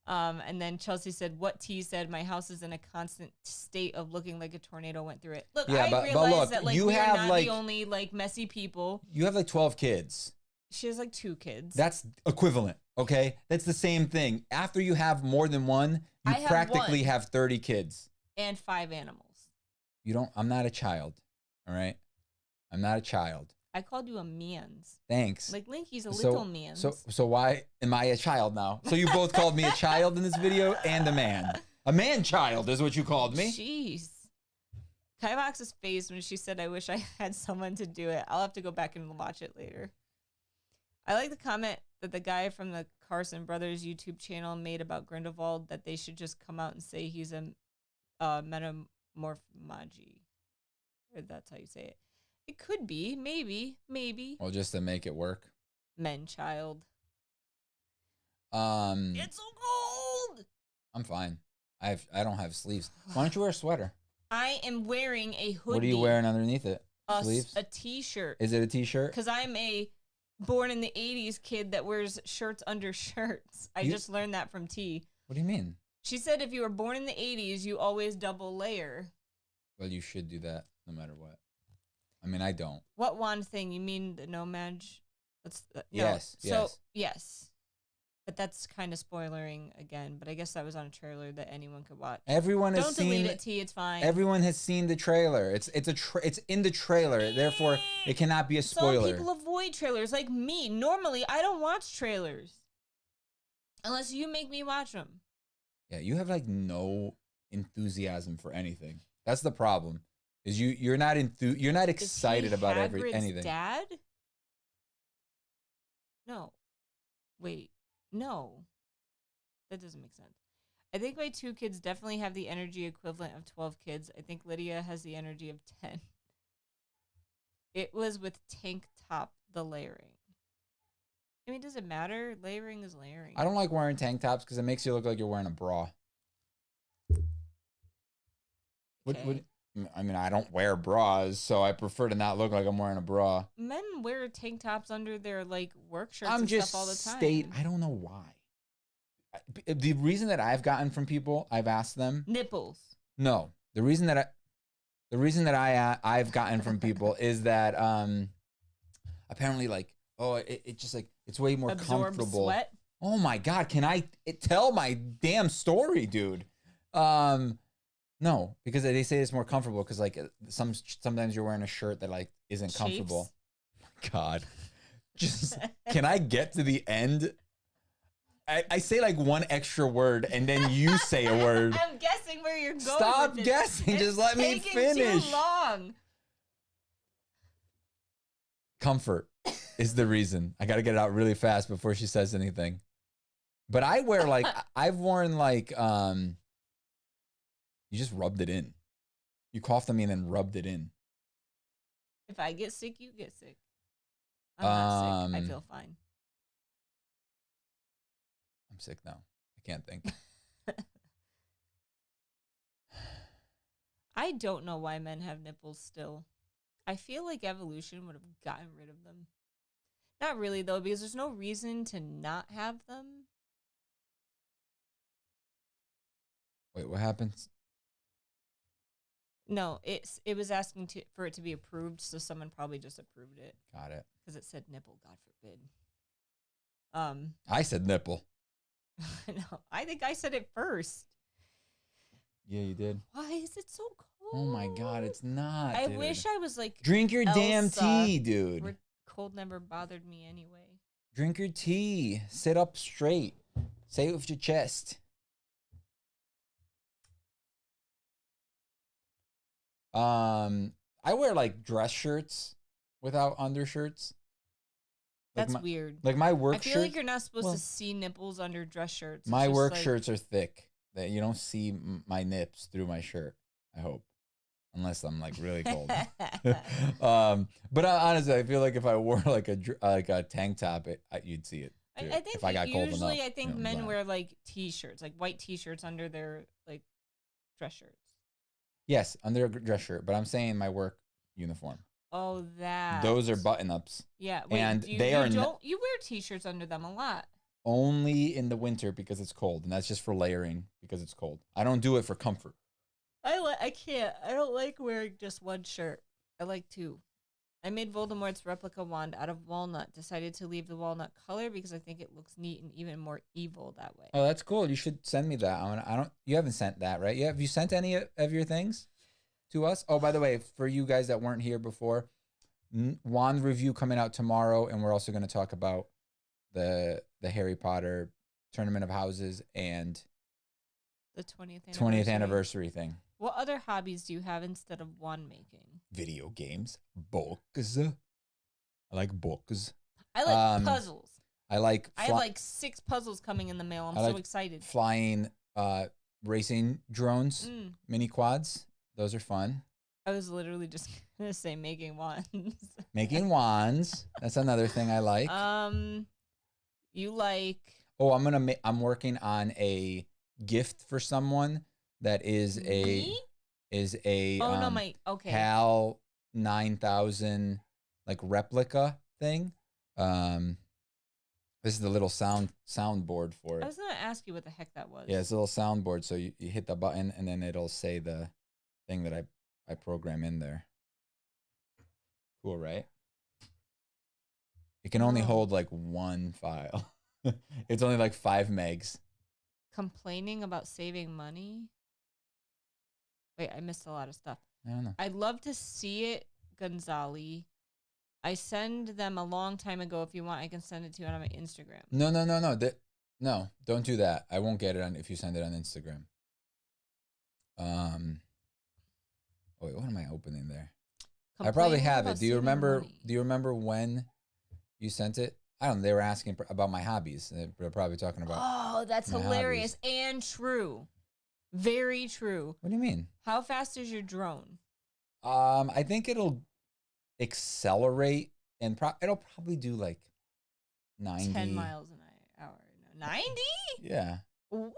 And then Chelsea said, what T said, my house is in a constant state of looking like a tornado went through it. Look, I realize that you we have are not the only messy people. You have 12 kids. She has 2 kids. That's equivalent, okay? That's the same thing. After you have more than one, you practically have 30 kids. And 5 animals. I'm not a child, all right? I'm not a child. I called you a mans. Thanks. Like Linky's a little man. So why am I a child now? So you both called me a child in this video and a man. A man-child is what you called me. Jeez. Kivox's face when she said, I wish I had someone to do it. I'll have to go back and watch it later. I like the comment that the guy from the Carson Brothers YouTube channel made about Grindelwald, that they should just come out and say he's a metamorphomagy. Or that's how you say it. It could be. Maybe. Well, just to make it work. Men-child. It's so cold! I'm fine. I don't have sleeves. Why don't you wear a sweater? I am wearing a hoodie. What are you wearing underneath it? Sleeves? A t-shirt. Is it a t-shirt? Because I'm a born in the 80s kid that wears shirts under shirts. I just learned that from T. What do you mean? She said if you were born in the 80s, you always double layer. Well, you should do that no matter what. I mean, I don't. What wand thing? You mean the nomad? No. Yes. Yes. But that's kind of spoilering again. But I guess that was on a trailer that anyone could watch. Everyone has seen. Don't delete it, T. It's fine. Everyone has seen the trailer. It's in the trailer. Therefore, it cannot be a spoiler. Some people avoid trailers, like me. Normally, I don't watch trailers unless you make me watch them. Yeah, you have no enthusiasm for anything. That's the problem. Is you're not excited about anything. Dad? No. Wait. No. That doesn't make sense. I think my 2 kids definitely have the energy equivalent of 12 kids. I think Lydia has the energy of 10. It was with tank top, the layering. I mean, does it matter? Layering is layering. I don't like wearing tank tops because it makes you look like you're wearing a bra. Okay. I mean, I don't wear bras, so I prefer to not look like I'm wearing a bra. Men wear tank tops under their like work shirts I'm and just stuff all the time. I don't know why. The reason that I've gotten from people, I've asked them. Nipples. No, the reason that I've gotten from people is that apparently like it just like it's way more Absorb comfortable. sweat. Oh my god, can I tell my damn story, dude? No, because they say it's more comfortable because like sometimes you're wearing a shirt that like isn't comfortable. God, just can I get to the end? I say like one extra word and then you say a word. I'm guessing where you're going. Stop with guessing. Just let me finish. Too long. Comfort is the reason. I got to get it out really fast before she says anything. But I wear like I've worn like you just rubbed it in. You coughed on me and then rubbed it in. If I get sick, you get sick. I'm not sick. I feel fine. I'm sick now. I can't think. I don't know why men have nipples still. I feel like evolution would have gotten rid of them. Not really, though, because there's no reason to not have them. Wait, what happens? No, it was asking for it to be approved, so someone probably just approved it. Got it. Because it said nipple, God forbid. I said nipple. No, I think I said it first. Yeah, you did. Why is it so cold? Oh my god, it's not. I dude. wish I was like drink your Elsa, damn tea, dude. Where cold never bothered me anyway. Drink your tea. Sit up straight. Say it with your chest. I wear like dress shirts without undershirts. Like That's weird. Like my work I feel shirt, like you're not supposed to see nipples under dress shirts. My work shirts are thick. That you don't see my nips through my shirt. I hope, unless I'm like really cold. But honestly, I feel like if I wore like a tank top, you'd see it. Too, I think if I got cold usually enough, I think men wear like t-shirts, like white t-shirts under their like dress shirts. Yes, under a dress shirt. But I'm saying my work uniform. Oh, that. Those are button-ups. Yeah, wait, and you wear t-shirts under them a lot. Only in the winter because it's cold, and that's just for layering because it's cold. I don't do it for comfort. I can't. I don't like wearing just one shirt. I like two. I made Voldemort's replica wand out of walnut. Decided to leave the walnut color because I think it looks neat and even more evil that way. Oh, that's cool. You should send me that. I don't. You haven't sent that, right? Yeah. Have you sent any of your things to us? Oh, by the way, for you guys that weren't here before, wand review coming out tomorrow, and we're also going to talk about the Harry Potter Tournament of Houses and the 20th anniversary thing. What other hobbies do you have instead of wand making? Video games, books. I like books. I like puzzles. I have like 6 puzzles coming in the mail. I'm so excited. Flying racing drones, mini quads. Those are fun. I was literally just gonna say making wands. Making wands. That's another thing I like. You like? Oh, I'm working on a gift for someone that is Me? HAL 9000 like replica thing. This is the little soundboard for it. I was gonna ask you what the heck that was. Yeah, it's a little soundboard. So you hit the button and then it'll say the thing that I program in there. Cool, right? It can only hold like one file. It's only like 5 megs. Complaining about saving money? Wait, I missed a lot of stuff. I don't know. I'd love to see it, Gonzali. I send them a long time ago. If you want, I can send it to you on my Instagram. No. No, don't do that. I won't get it on if you send it on Instagram. Wait, what am I opening there? I probably have it. Do you remember when you sent it? I don't know. They were asking about my hobbies. They're probably talking about. Oh, that's hilarious and true. Very true. What do you mean? How fast is your drone? I think it'll accelerate and it'll probably do like 90. 10 miles an hour. 90? Yeah. What? Are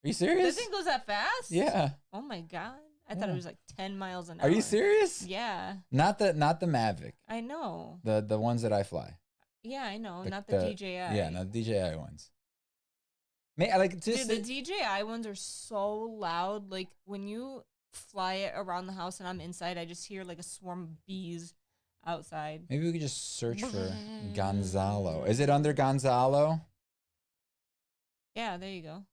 you serious? This thing goes that fast? Yeah. Oh my God. I thought it Yeah. was like 10 miles an hour. Are you serious? Yeah, Not the Mavic. I know. The ones that I fly. Yeah, I know. The, Not the DJI. Yeah, not the DJI ones. Like just Dude, the DJI ones are so loud. Like when you fly it around the house and I'm inside, I just hear like a swarm of bees outside. maybe we could just search for Gonzalo. Is it under Gonzalo? Yeah, there you go.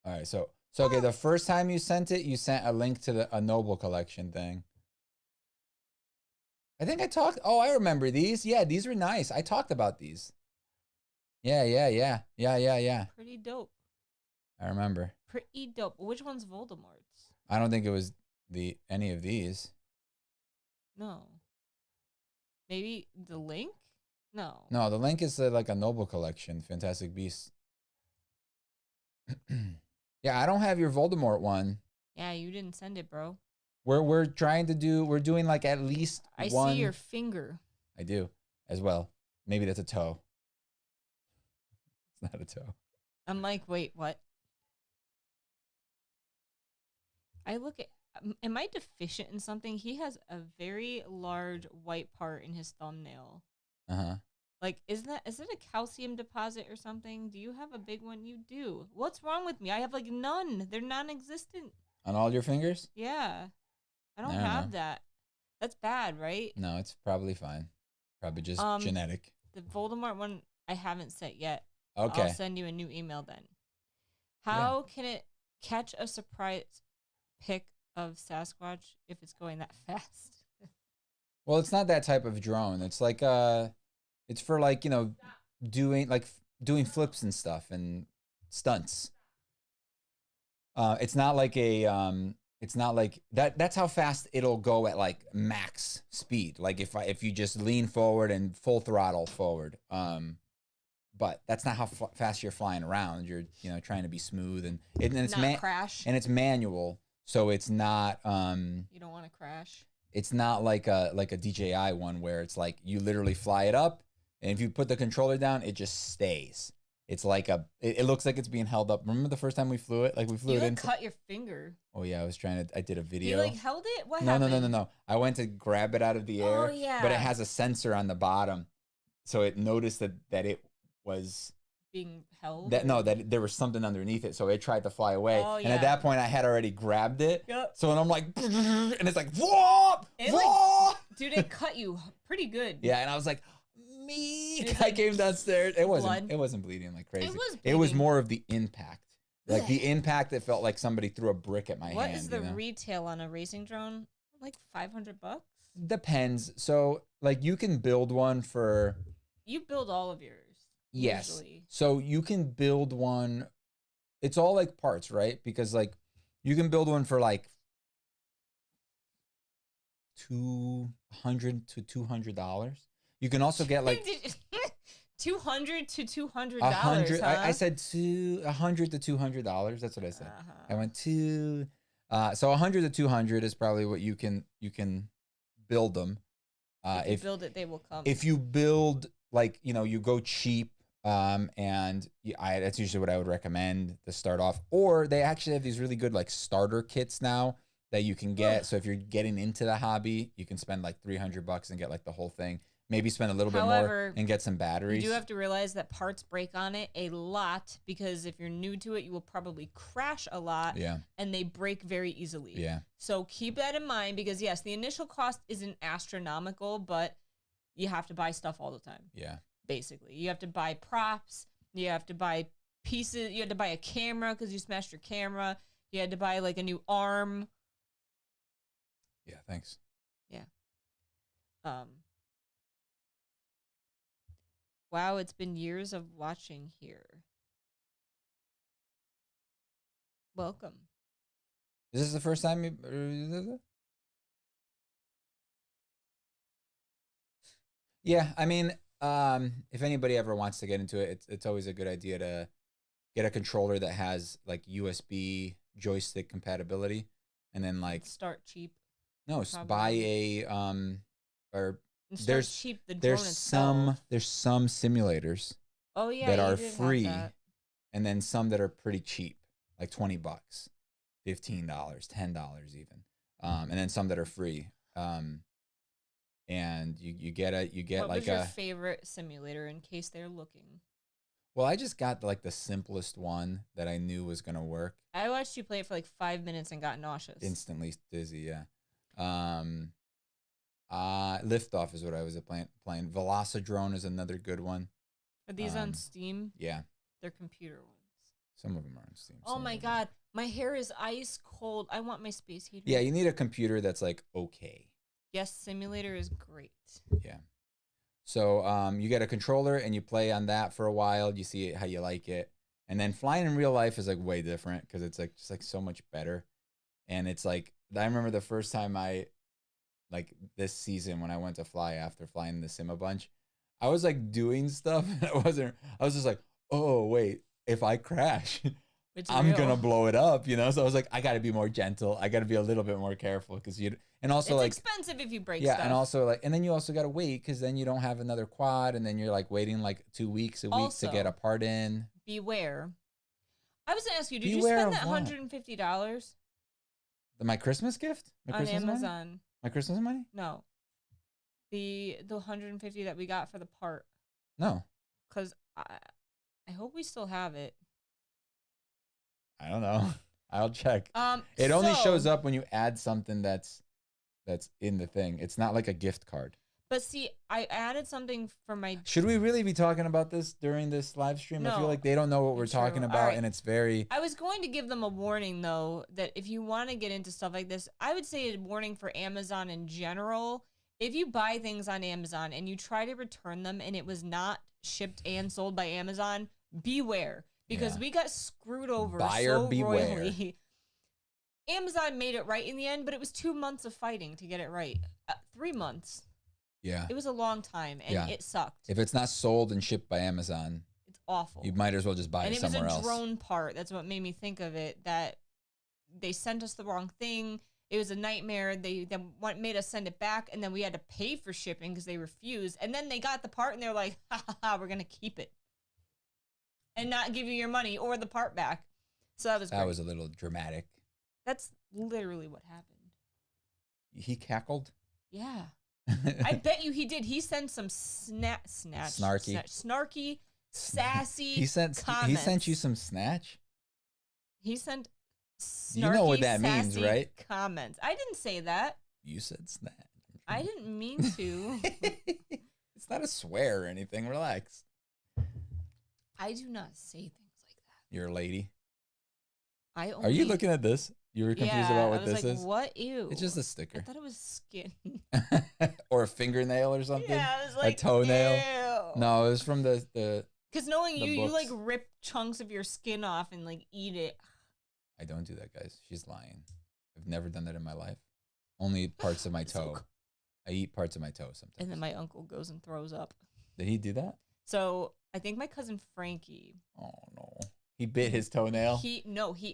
All right, so okay, the first time you sent it, you sent a link to a Noble collection thing. I think I talked. Oh, I remember these. Yeah, these were nice. I talked about these. Yeah. Pretty dope. I remember. Pretty dope. Which one's Voldemort's? I don't think it was any of these. No. Maybe the link? No. No, the link is like a Noble collection, Fantastic Beasts. Yeah, I don't have your Voldemort one. Yeah, you didn't send it, bro. We're doing like at least I one. see your finger. I do as well. Maybe that's a toe. It's not a toe. I'm like, wait, what? I look at. Am I deficient in something? He has a very large white part in his thumbnail. Uh-huh. Like, is it a calcium deposit or something? Do you have a big one? You do. What's wrong with me? I have like none. They're non-existent. On all your fingers? Yeah. I don't I don't have know. that. That's bad, right? No, it's probably fine. Probably just genetic. The Voldemort one I haven't sent yet. Okay. I'll send you a new email then. How can it catch a surprise pic of Sasquatch if it's going that fast? Well, it's not that type of drone. It's like it's for like, doing flips and stuff and stunts. It's not like it's not like that. That's how fast it'll go at like max speed. Like if you just lean forward and full throttle forward. But that's not how fast you're flying around. You're trying to be smooth and it's not crash. And it's manual, so it's not. You don't want to crash. It's not like a DJI one where it's like you literally fly it up, and if you put the controller down, it just stays. It's like it looks like it's being held up. Remember the first time we flew it? Like we flew it in. Cut your finger. Oh yeah, I did a video. You like held it? What happened? No. I went to grab it out of the air. Oh yeah. But it has a sensor on the bottom, so it noticed that it was being held. That there was something underneath it, so it tried to fly away. Oh, and at that point, I had already grabbed it. Yep. So and I'm like, and it's like, whoa, dude, it cut you pretty good. Yeah, and I was like, I came downstairs. It wasn't. Blood. It wasn't bleeding like crazy. It was more of the impact. Like the impact, it felt like somebody threw a brick at my hand. What is the retail on a racing drone? Like $500? Depends. So like you can build one for. You build all of yours. Yes. Usually. So you can build one. It's all like parts, right? Because like you can build one for like $200 to $200. You can also get like $200 to $200. $100. Huh? I said $100 to $200. That's what I said. I went to so 100 to 200 is probably what you can build them. If you build it, they will come. If you build like you go cheap. And that's usually what I would recommend to start off. Or they actually have these really good like starter kits now that you can get. So if you're getting into the hobby, you can spend like $300 and get like the whole thing. Maybe spend a little bit more and get some batteries. You do have to realize that parts break on it a lot because if you're new to it, you will probably crash a lot. Yeah. And they break very easily. Yeah. So keep that in mind because yes, the initial cost isn't astronomical, but you have to buy stuff all the time. Yeah. Basically, you have to buy props, you have to buy pieces, you had to buy a camera because you smashed your camera, you had to buy like a new arm. Yeah, thanks. Yeah. Wow, it's been years of watching here. Welcome. Is this the first time you... Yeah, I mean... if anybody ever wants to get into it, it's always a good idea to get a controller that has like USB joystick compatibility, and then like start cheap. No, buy a or there's cheap. The drone itself. There's some simulators. Oh yeah, that are free, and then some that are pretty cheap. like $20, $15, $10 even, and then some that are free. And you get What like was your favorite simulator in case they're looking? Well, I just got like the simplest one that I knew was gonna work. I watched you play it for like 5 minutes and got nauseous. Instantly dizzy, yeah. Liftoff is what I was playing. Velocidrone is another good one. Are these on Steam? Yeah. They're computer ones. Some of them are on Steam. Oh my god, my hair is ice cold. I want my space heater. Yeah, you need a computer that's like okay. Yes, simulator is great. Yeah. So you get a controller and you play on that for a while. You see how you like it. And then flying in real life is like way different because it's like just like so much better. And it's like, I remember the first time like this season when I went to fly after flying the sim a bunch, I was like doing stuff. And I was just like, oh, wait, if I crash, I'm going to blow it up, you know? So I was like, I got to be more gentle. I got to be a little bit more careful because and also it's expensive if you break stuff. Yeah, and also like, and then you also got to wait because then you don't have another quad, and then you're like waiting like 2 weeks, a week to get a part in. Beware. I was gonna ask you, did you spend that $150? My Christmas gift? On Amazon. Money? My Christmas money? No. The $150 that we got for the part. No. Because I hope we still have it. I don't know. I'll check. It only shows up when you add something that's in the thing. It's not like a gift card. But see, I added something for my... Should we really be talking about this during this live stream? No, I feel like they don't know what we're talking about, and it's very... I was going to give them a warning, though, that if you want to get into stuff like this, I would say a warning for Amazon in general. If you buy things on Amazon and you try to return them and it was not shipped and sold by Amazon, beware. Because we got screwed over royally. Amazon made it right in the end, but it was 2 months of fighting to get it right. 3 months. Yeah. It was a long time, and it sucked. If it's not sold and shipped by Amazon, it's awful. You might as well just buy it somewhere else. And it was a drone part. That's what made me think of it, that they sent us the wrong thing. It was a nightmare. They made us send it back, and then we had to pay for shipping because they refused. And then they got the part, and they're like, ha, we're going to keep it and not give you your money or the part back. So that was great. That was a little dramatic. That's literally what happened. He cackled? Yeah. I bet you he did. He sent some snarky, sassy He sent you some snatch? He sent snarky, you know what that means, right? Comments. I didn't say that. You said snatch. I didn't mean to. It's not a swear or anything. Relax. I do not say things like that. You're a lady. Are you looking at this? You were confused about what this is? What? Ew. It's just a sticker. I thought it was skin. Or a fingernail or something? Yeah, it was like, a toenail? Ew. No, it was from the because knowing you like rip chunks of your skin off and like eat it. I don't do that, guys. She's lying. I've never done that in my life. Only parts of my toe. I eat parts of my toe sometimes. And then my uncle goes and throws up. Did he do that? So I think my cousin Frankie. Oh no. He bit his toenail? He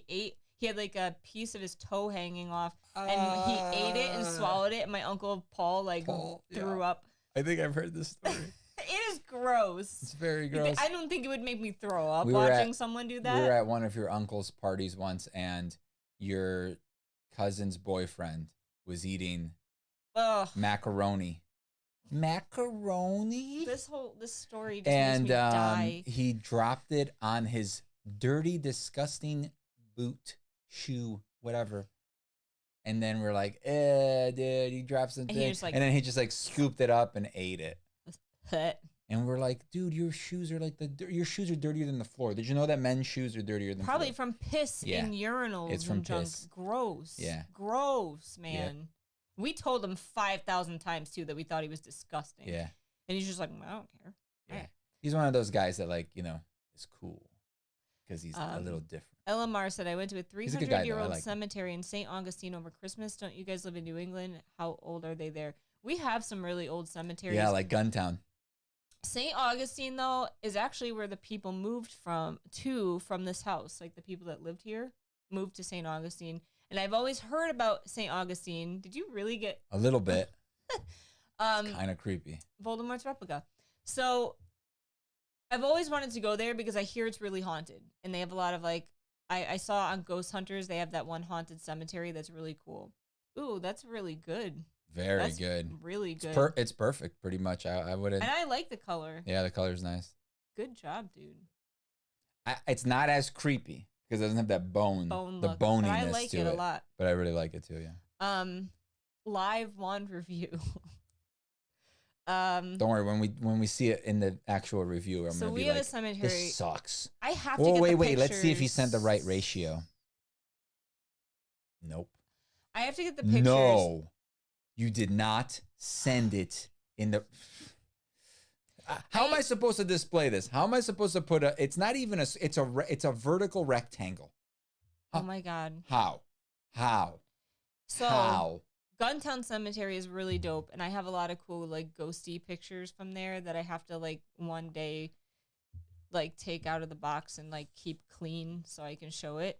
ate. He had like a piece of his toe hanging off, and he ate it and swallowed it. And my uncle Paul threw up. I think I've heard this story. It is gross. It's very gross. I don't think it would make me throw up watching someone do that. We were at one of your uncle's parties once, and your cousin's boyfriend was eating macaroni. Macaroni? This story just makes me die. He dropped it on his dirty, disgusting boot, shoe, whatever. And then we're like, dude, he dropped something. And then he just like scooped it up and ate it. And we're like, dude, your shoes are dirtier than the floor. Did you know that men's shoes are dirtier than probably floor? From piss in urinals. It's from and junk. piss. Gross. Yeah. Gross, man. Yeah. We told him 5,000 times too that we thought he was disgusting. Yeah. And he's just like, I don't care. Yeah. Right. He's one of those guys that is cool because he's a little different. LMR said, I went to a 300-year-old cemetery in St. Augustine over Christmas. Don't you guys live in New England? How old are they there? We have some really old cemeteries. Yeah, like Guntown. St. Augustine, though, is actually where the people moved from this house. Like the people that lived here moved to St. Augustine. And I've always heard about St. Augustine. Did you really get... A little bit. Kind of creepy. Voldemort's replica. So I've always wanted to go there because I hear it's really haunted. And they have a lot of I saw on Ghost Hunters they have that one haunted cemetery that's really cool. Ooh, that's really good. Very good. Really good. It's perfect, pretty much. I wouldn't. And I like the color. Yeah, the color's nice. Good job, dude. It's not as creepy because it doesn't have that bone the look. boniness But I like to it a lot. But I really like it too. Yeah. Live wand review. Don't worry, when we see it in the actual review, I'm gonna be like, a cemetery. This sucks. I have to get wait. Let's see if he sent the right ratio. Nope. I have to get the pictures. No, you did not send it in the. How am I supposed to display this? How am I supposed to put a? It's not even a. It's a vertical rectangle. Oh my god. How? So How? Guntown Cemetery is really dope, and I have a lot of cool like ghosty pictures from there that I have to like one day like take out of the box and like keep clean so I can show it.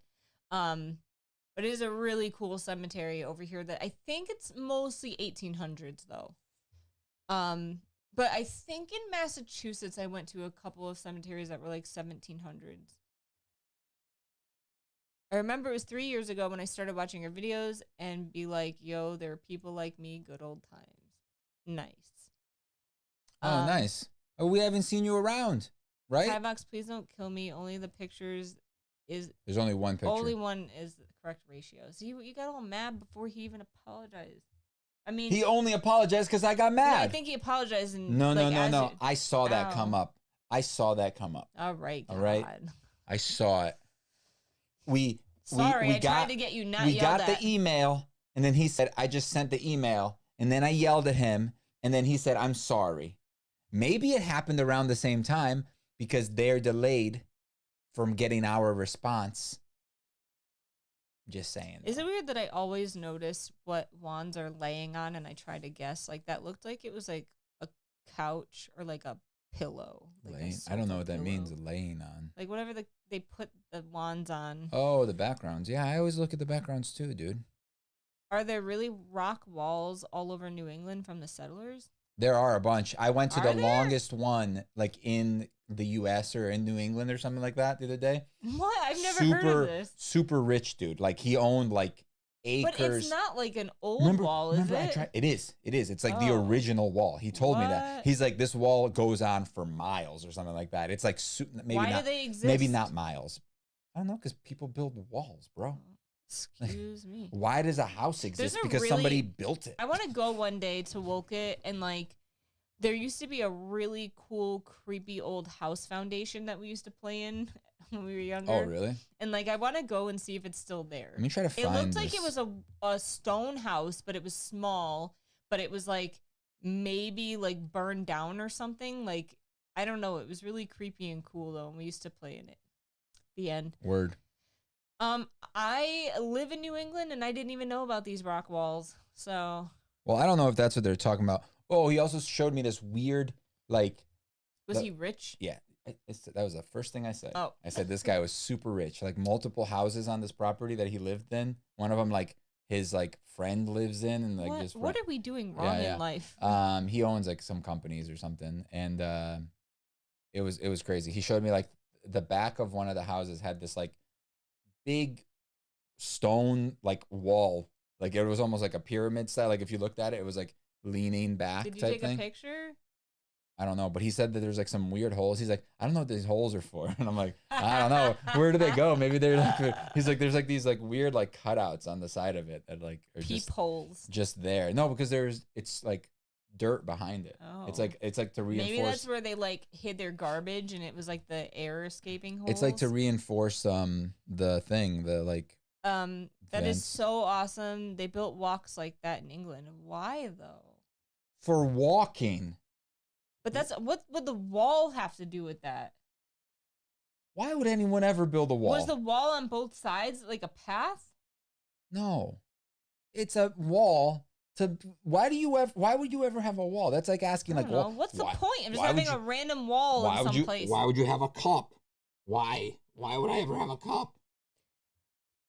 But it is a really cool cemetery over here that I think it's mostly 1800s though. But I think in Massachusetts I went to a couple of cemeteries that were like 1700s. I remember it was 3 years ago when I started watching her videos and be like, yo, there are people like me, good old times. Nice. Oh, nice. Oh, we haven't seen you around, right? Kivox, please don't kill me. Only the pictures is... There's only one picture. Only one is the correct ratio. See, you got all mad before he even apologized. I mean... He only apologized because I got mad. I think he apologized and... No. I saw that come up. All right, God. All right? I saw it. We tried to get you not we yelled got at. the email, and then he said, I just sent the email, and then I yelled at him, and then he said, I'm sorry. Maybe it happened around the same time because they're delayed from getting our response. Just saying. Is it weird that I always notice what wands are laying on and I try to guess? Like that looked like it was like a couch or like a pillow. Like I don't know what that means, laying on. Like whatever they put the wands on. Oh, the backgrounds. Yeah, I always look at the backgrounds too, dude. Are there really rock walls all over New England from the settlers? There are a bunch. I went to the longest one, like in the U.S. or in New England or something like that the other day. What? I've never heard of this. Super rich dude. Like he owned like acres. But it's not like an old wall, is it? It is. It's like the original wall. He told me that. He's like, this wall goes on for miles or something like that. It's like maybe Why not, do they exist? Maybe not miles. I don't know, because people build walls, bro. Excuse me. Why does a house exist? Because somebody built it. I want to go one day to Wolcott and like, there used to be a really cool, creepy old house foundation that we used to play in when we were younger. Oh, really? And like, I want to go and see if it's still there. Let me try to find it. Looked like it was a stone house, but it was small. But it was like maybe like burned down or something. Like I don't know. It was really creepy and cool though, and we used to play in it. The end. Word. I live in New England, and I didn't even know about these rock walls. So. Well, I don't know if that's what they're talking about. Oh, he also showed me this weird, like. Was he rich? Yeah. That was the first thing I said. Oh. I said this guy was super rich. Like multiple houses on this property that he lived in. One of them, like his like friend lives in, and like just. What are we doing wrong in life? He owns like some companies or something, and it was crazy. He showed me like the back of one of the houses had this like big stone like wall. Like it was almost like a pyramid style. Like if you looked at it, it was like leaning back. Did you type take thing. a picture? I don't know, but he said that there's like some weird holes. He's like, I don't know what these holes are for. And I'm like, I don't know. Where do they go? Maybe they're like, he's like, there's like these like weird like cutouts on the side of it that like are peepholes. Just there. No, because it's like dirt behind it. Oh. It's like to reinforce. Maybe that's where they like hid their garbage and it was like the air escaping holes. It's like to reinforce the thing, the like that is so awesome. They built walks like that in England. Why though? For walking. But that's what would the wall have to do with that? Why would anyone ever build a wall? Was the wall on both sides like a path? No. It's a wall. Why would you ever have a wall? That's like asking like, well, what's the point of just having a random wall in some place? Why would you have a cup? Why would I ever have a cup?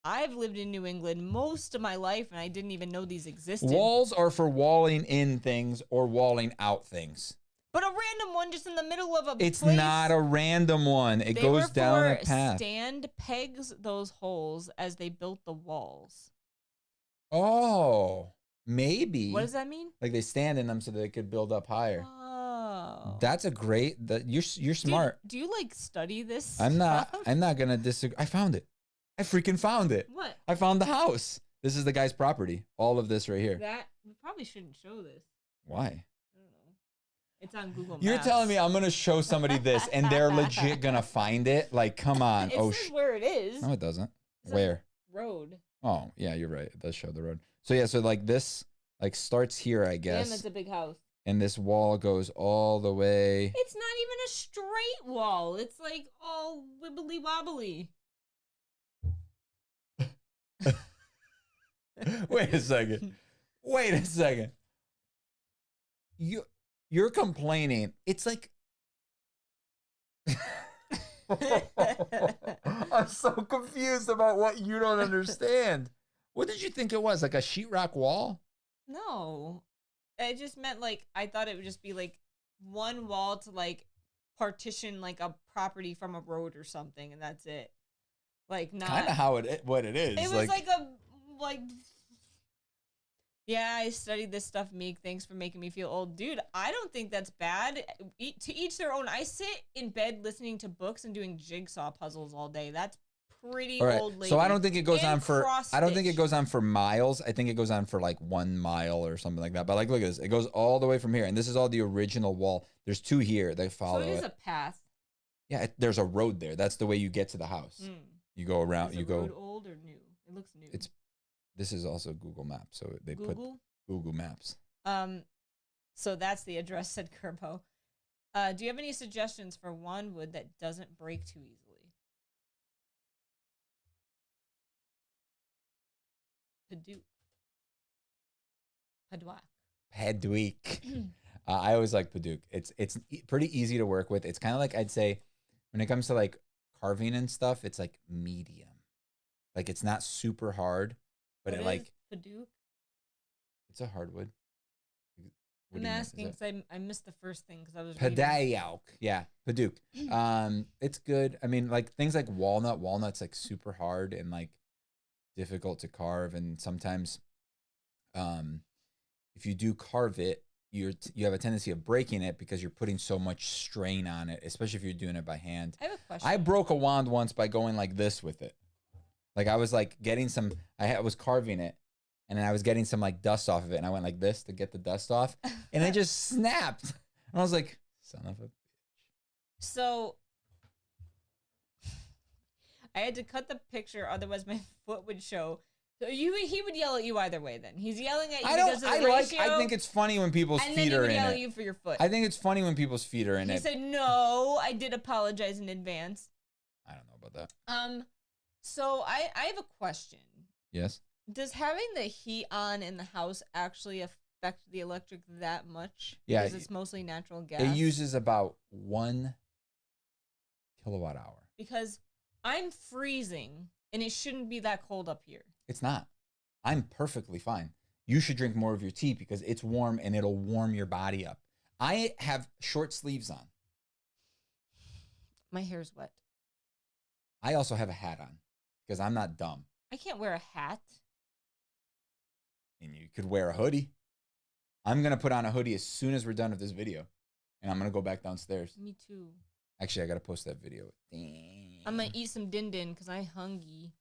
I've lived in New England most of my life and I didn't even know these existed. Walls are for walling in things or walling out things. But a random one just in the middle of a It's place. not a random one. It They goes were down a for path. stand pegs those holes as they built the walls. Oh, maybe. What does that mean? Like they stand in them so they could build up higher. Oh. That's a great. You're smart. Dude, do you like study this? I'm not stuff? gonna disagree. I found it. I freaking found it. What? I found the house. This is the guy's property. All of this right here. That we probably shouldn't show this. Why? I don't know. It's on Google Maps. You're telling me I'm gonna show somebody this and they're legit gonna find it? Like, come on. It says where it is. No, it doesn't. It's Where? Road. Oh, yeah, you're right. It does show the road. So yeah, so like this like starts here, I guess. Damn, it's a big house. And this wall goes all the way. It's not even a straight wall. It's like all wibbly wobbly. Wait a second. Wait a second. You're complaining. It's like I'm so confused about what you don't understand. What did you think it was? Like a sheetrock wall? No. It just meant like I thought it would just be like one wall to like partition like a property from a road or something, and that's it. Like not Kind of what it is. It was like a like. Yeah, I studied this stuff, Meek. Thanks for making me feel old. Dude, I don't think that's bad. To each their own. I sit in bed listening to books and doing jigsaw puzzles all day. That's pretty old lady. So I don't think it goes on for cross I don't think it stitch. goes on for miles. I think it goes on for like 1 mile or something like that. But like look at this. It goes all the way from here. And this is all the original wall. There's 2 here. They follow So it is it. a path. Yeah, there's a road there. That's the way you get to the house. You go around, Is you the go road old or new? It looks new. This is also Google Maps. So they put Google Maps. So that's the address, said Kerbo. Do you have any suggestions for wandwood that doesn't break too easily? Padwick. I always like Paduk. It's pretty easy to work with. It's kind of like I'd say when it comes to like carving and stuff, it's like medium. Like it's not super hard, but What it like is Paduk? it's a hardwood. What I'm do you mean? asking because I missed the first thing because I was Padayok. Yeah, Paduk. It's good. I mean, like things like walnut. Walnut's like super hard and like difficult to carve, and sometimes, if you do carve it, you have a tendency of breaking it because you're putting so much strain on it, especially if you're doing it by hand. I have a question. I broke a wand once by going like this with it. Like I was like getting some. I was carving it. And then I was getting some like dust off of it, and I went like this to get the dust off, and it just snapped. And I was like, "Son of a bitch!" So I had to cut the picture, otherwise my foot would show. So he would yell at you either way. Then he's yelling at you because of the ratio. I think it's funny when people's and feet then he are would in yell it. at you for your foot. I think it's funny when people's feet are in He it. said, "No, I did apologize in advance." I don't know about that. So I have a question. Yes. Does having the heat on in the house actually affect the electric that much? Yeah, Because it's mostly natural gas. It uses about 1 kilowatt hour. Because I'm freezing and it shouldn't be that cold up here. It's not. I'm perfectly fine. You should drink more of your tea because it's warm and it'll warm your body up. I have short sleeves on. My hair's wet. I also have a hat on because I'm not dumb. I can't wear a hat. And you could wear a hoodie. I'm going to put on a hoodie as soon as we're done with this video. And I'm going to go back downstairs. Me too. Actually, I got to post that video. Damn. I'm going to eat some din din because I'm hungry.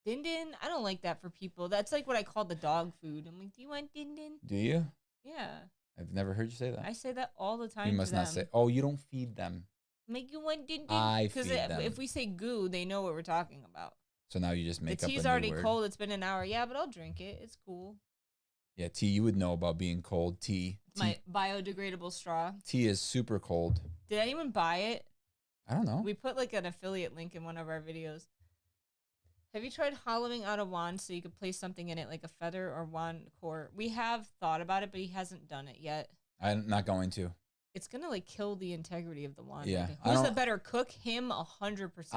Din din? I don't like that for people. That's like what I call the dog food. I'm like, do you want din din? Do you? Yeah. I've never heard you say that. I say that all the time. You must to not them. say, oh, you don't feed them. Make you want din din? I Because feed them. if we say goo, they know what we're talking about. So now you just make The up a tea's new already word. cold. It's been an hour. Yeah, but I'll drink it. It's cool. Yeah, tea, you would know about being cold. Tea. My biodegradable straw. Tea is super cold. Did anyone buy it? I don't know. We put like an affiliate link in one of our videos. Have you tried hollowing out a wand so you could place something in it like a feather or wand core? We have thought about it, but he hasn't done it yet. I'm not going to. It's gonna like kill the integrity of the wand. Yeah, Like, I who's the don't- better cook? Him 100%.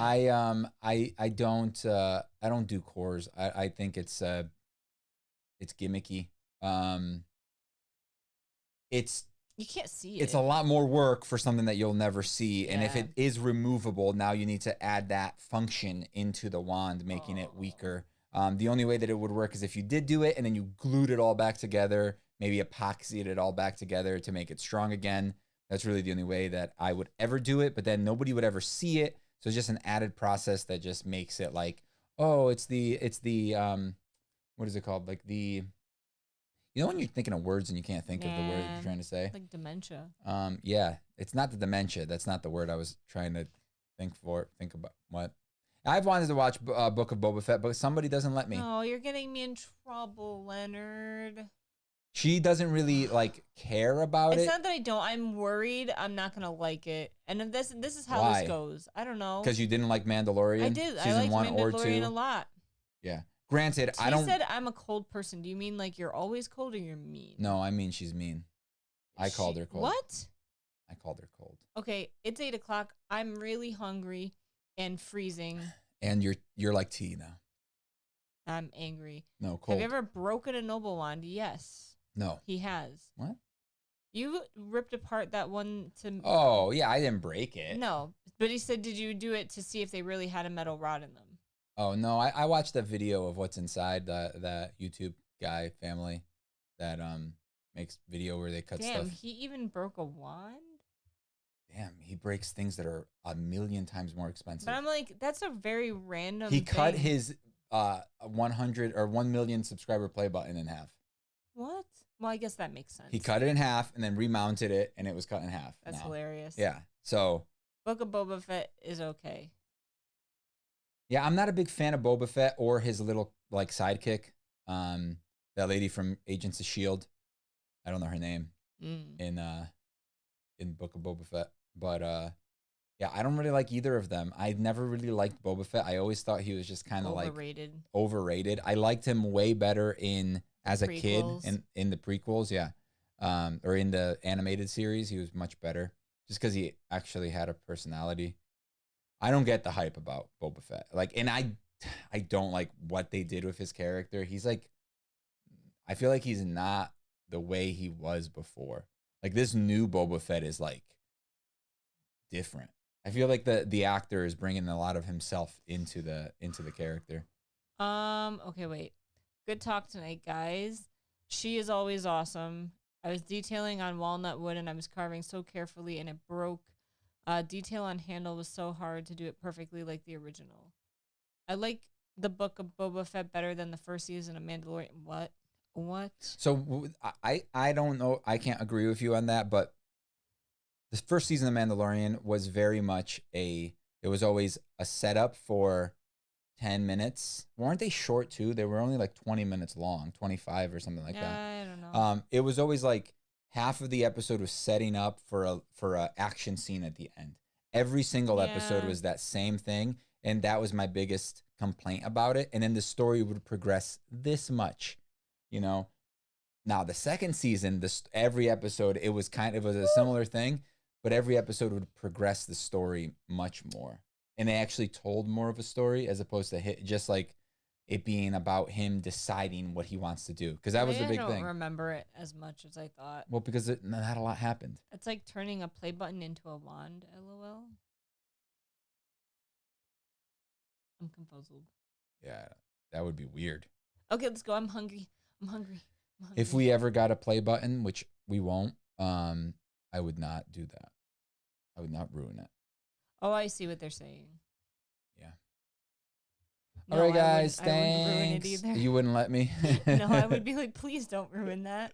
I don't do cores. I think it's gimmicky. It's You can't see it. It's a lot more work for something that you'll never see. And if Yeah. it is removable, now you need to add that function into the wand, making it Oh. weaker. The only way that it would work is if you did do it and then you glued it all back together, maybe epoxied it all back together to make it strong again. That's really the only way that I would ever do it, but then nobody would ever see it. So it's just an added process that just makes it like, oh, it's the what is it called? Like the, you know when you're thinking of words and you can't think of the word that you're trying to say? Like dementia. Yeah, it's not the dementia. That's not the word I was trying to think about. What? I've wanted to watch Book of Boba Fett, but somebody doesn't let me. Oh, you're getting me in trouble, Leonard. She doesn't really like care about It's it. not that I don't. I'm worried I'm not gonna like it. And if this is how Why? this goes. I don't know. Because you didn't like Mandalorian. I did. I Season liked 1 or Mandalorian 2. a lot. Yeah. Granted, I You don't. said I'm a cold person. Do you mean like you're always cold or you're mean? No, I mean she's mean. I called her cold. What? I called her cold. Okay, it's 8 o'clock. I'm really hungry and freezing. And you're like tea now. I'm angry. No, cold. Have you ever broken a noble wand? Yes. No. He has. What? You ripped apart that one to. Oh yeah, I didn't break it. No, but he said, did you do it to see if they really had a metal rod in them? Oh no, I watched a video of what's inside the YouTube guy family that makes video where they cut Damn, stuff. he even broke a wand? Damn, he breaks things that are a million times more expensive. But I'm like, that's a very random He cut thing. his 100 or 1 million subscriber play button in half. What? Well, I guess that makes sense. He cut it in half and then remounted it, and it was cut in half. That's now. hilarious. Yeah. So. Book of Boba Fett is okay. Yeah, I'm not a big fan of Boba Fett or his little like sidekick, that lady from Agents of Shield. I don't know her name in Book of Boba Fett, but yeah, I don't really like either of them. I never really liked Boba Fett. I always thought he was just kind of like overrated. I liked him way better as a kid in the prequels, yeah, or in the animated series. He was much better just because he actually had a personality. I don't get the hype about Boba Fett. Like, and I don't like what they did with his character. He's like, I feel like he's not the way he was before. Like this new Boba Fett is like different. I feel like the actor is bringing a lot of himself into the character. Okay, wait. Good talk tonight, guys. She is always awesome. I was detailing on walnut wood and I was carving so carefully and it broke. Detail on handle was so hard to do it perfectly like the original. I like the Book of Boba Fett better than the first season of Mandalorian. What? So I don't know. I can't agree with you on that, but the first season of Mandalorian was very much it was always a setup for 10 minutes. Weren't they short too? They were only like 20 minutes long, 25 or something like that. I don't know. It was always like half of the episode was setting up for a action scene at the end. Every single episode was that same thing, and that was my biggest complaint about it. And then the story would progress this much, you know. Now the second season, every episode it was a similar thing, but every episode would progress the story much more, and they actually told more of a story as opposed to just like it being about him deciding what he wants to do. Because that was the big thing. I don't remember it as much as I thought. Well, because not a lot happened. It's like turning a play button into a wand, LOL. I'm confused. Yeah, that would be weird. Okay, let's go. I'm hungry. If we ever got a play button, which we won't, I would not do that. I would not ruin it. Oh, I see what they're saying. Yeah. No, all right, guys. Thanks. I wouldn't ruin it either. You wouldn't let me? No, I would be like, please don't ruin that.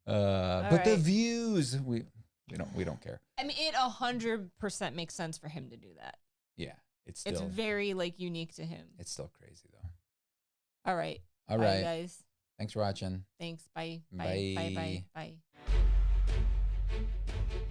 But the views, we don't care. I mean, it 100% makes sense for him to do that. Yeah, it's very like unique to him. It's still crazy though. All right. All Bye, right, guys. Thanks for watching. Thanks. Bye. Bye. Bye. Bye. Bye.